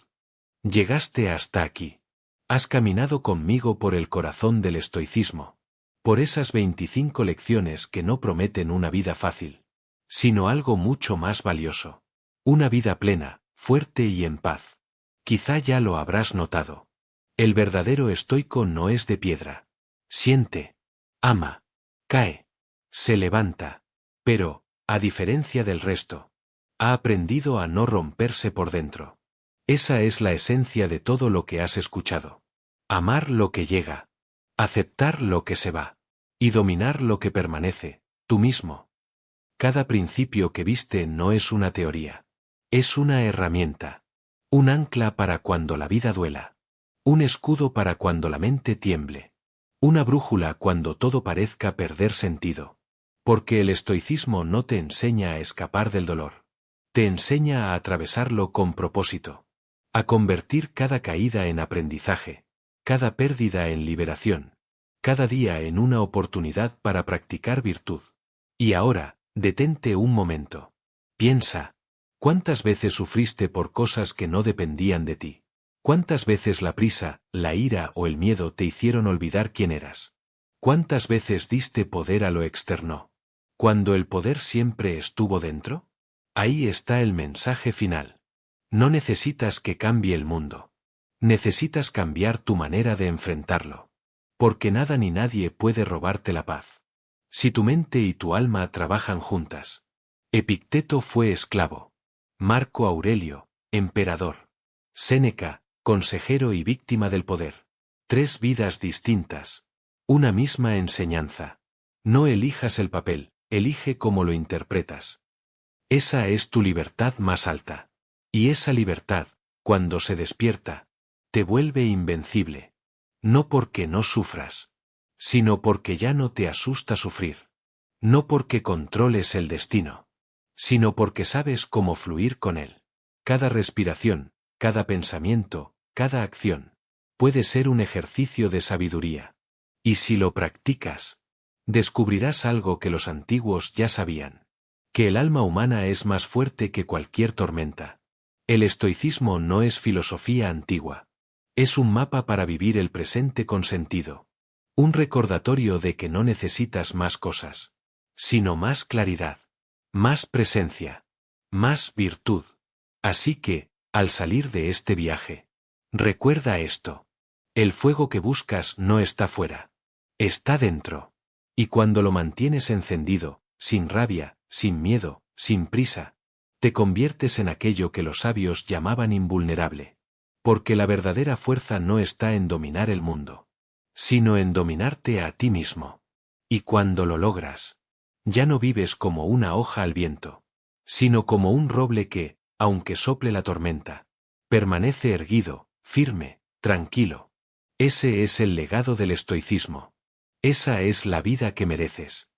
Llegaste hasta aquí. Has caminado conmigo por el corazón del estoicismo. Por esas 25 lecciones que no prometen una vida fácil, sino algo mucho más valioso. Una vida plena, fuerte y en paz. Quizá ya lo habrás notado. El verdadero estoico no es de piedra. Siente, ama, cae, se levanta. Pero, a diferencia del resto, ha aprendido a no romperse por dentro. Esa es la esencia de todo lo que has escuchado. Amar lo que llega. Aceptar lo que se va. Y dominar lo que permanece, tú mismo. Cada principio que viste no es una teoría. Es una herramienta. Un ancla para cuando la vida duela. Un escudo para cuando la mente tiemble. Una brújula cuando todo parezca perder sentido. Porque el estoicismo no te enseña a escapar del dolor. Te enseña a atravesarlo con propósito. A convertir cada caída en aprendizaje. Cada pérdida en liberación. Cada día en una oportunidad para practicar virtud. Y ahora, detente un momento. Piensa. ¿Cuántas veces sufriste por cosas que no dependían de ti? ¿Cuántas veces la prisa, la ira o el miedo te hicieron olvidar quién eras? ¿Cuántas veces diste poder a lo externo? ¿Cuando el poder siempre estuvo dentro? Ahí está el mensaje final. No necesitas que cambie el mundo. Necesitas cambiar tu manera de enfrentarlo. Porque nada ni nadie puede robarte la paz. Si tu mente y tu alma trabajan juntas. Epicteto fue esclavo. Marco Aurelio, emperador. Séneca, consejero y víctima del poder. 3 vidas distintas. Una misma enseñanza. No elijas el papel, elige cómo lo interpretas. Esa es tu libertad más alta. Y esa libertad, cuando se despierta, te vuelve invencible. No porque no sufras, sino porque ya no te asusta sufrir. No porque controles el destino, sino porque sabes cómo fluir con él. Cada respiración, cada pensamiento, cada acción, puede ser un ejercicio de sabiduría. Y si lo practicas, descubrirás algo que los antiguos ya sabían. Que el alma humana es más fuerte que cualquier tormenta. El estoicismo no es filosofía antigua. Es un mapa para vivir el presente con sentido. Un recordatorio de que no necesitas más cosas, sino más claridad, más presencia, más virtud. Así que, al salir de este viaje, recuerda esto. El fuego que buscas no está fuera. Está dentro. Y cuando lo mantienes encendido, sin rabia, sin miedo, sin prisa, te conviertes en aquello que los sabios llamaban invulnerable. Porque la verdadera fuerza no está en dominar el mundo, sino en dominarte a ti mismo. Y cuando lo logras, ya no vives como una hoja al viento, sino como un roble que, aunque sople la tormenta, permanece erguido, firme, tranquilo. Ese es el legado del estoicismo. Esa es la vida que mereces.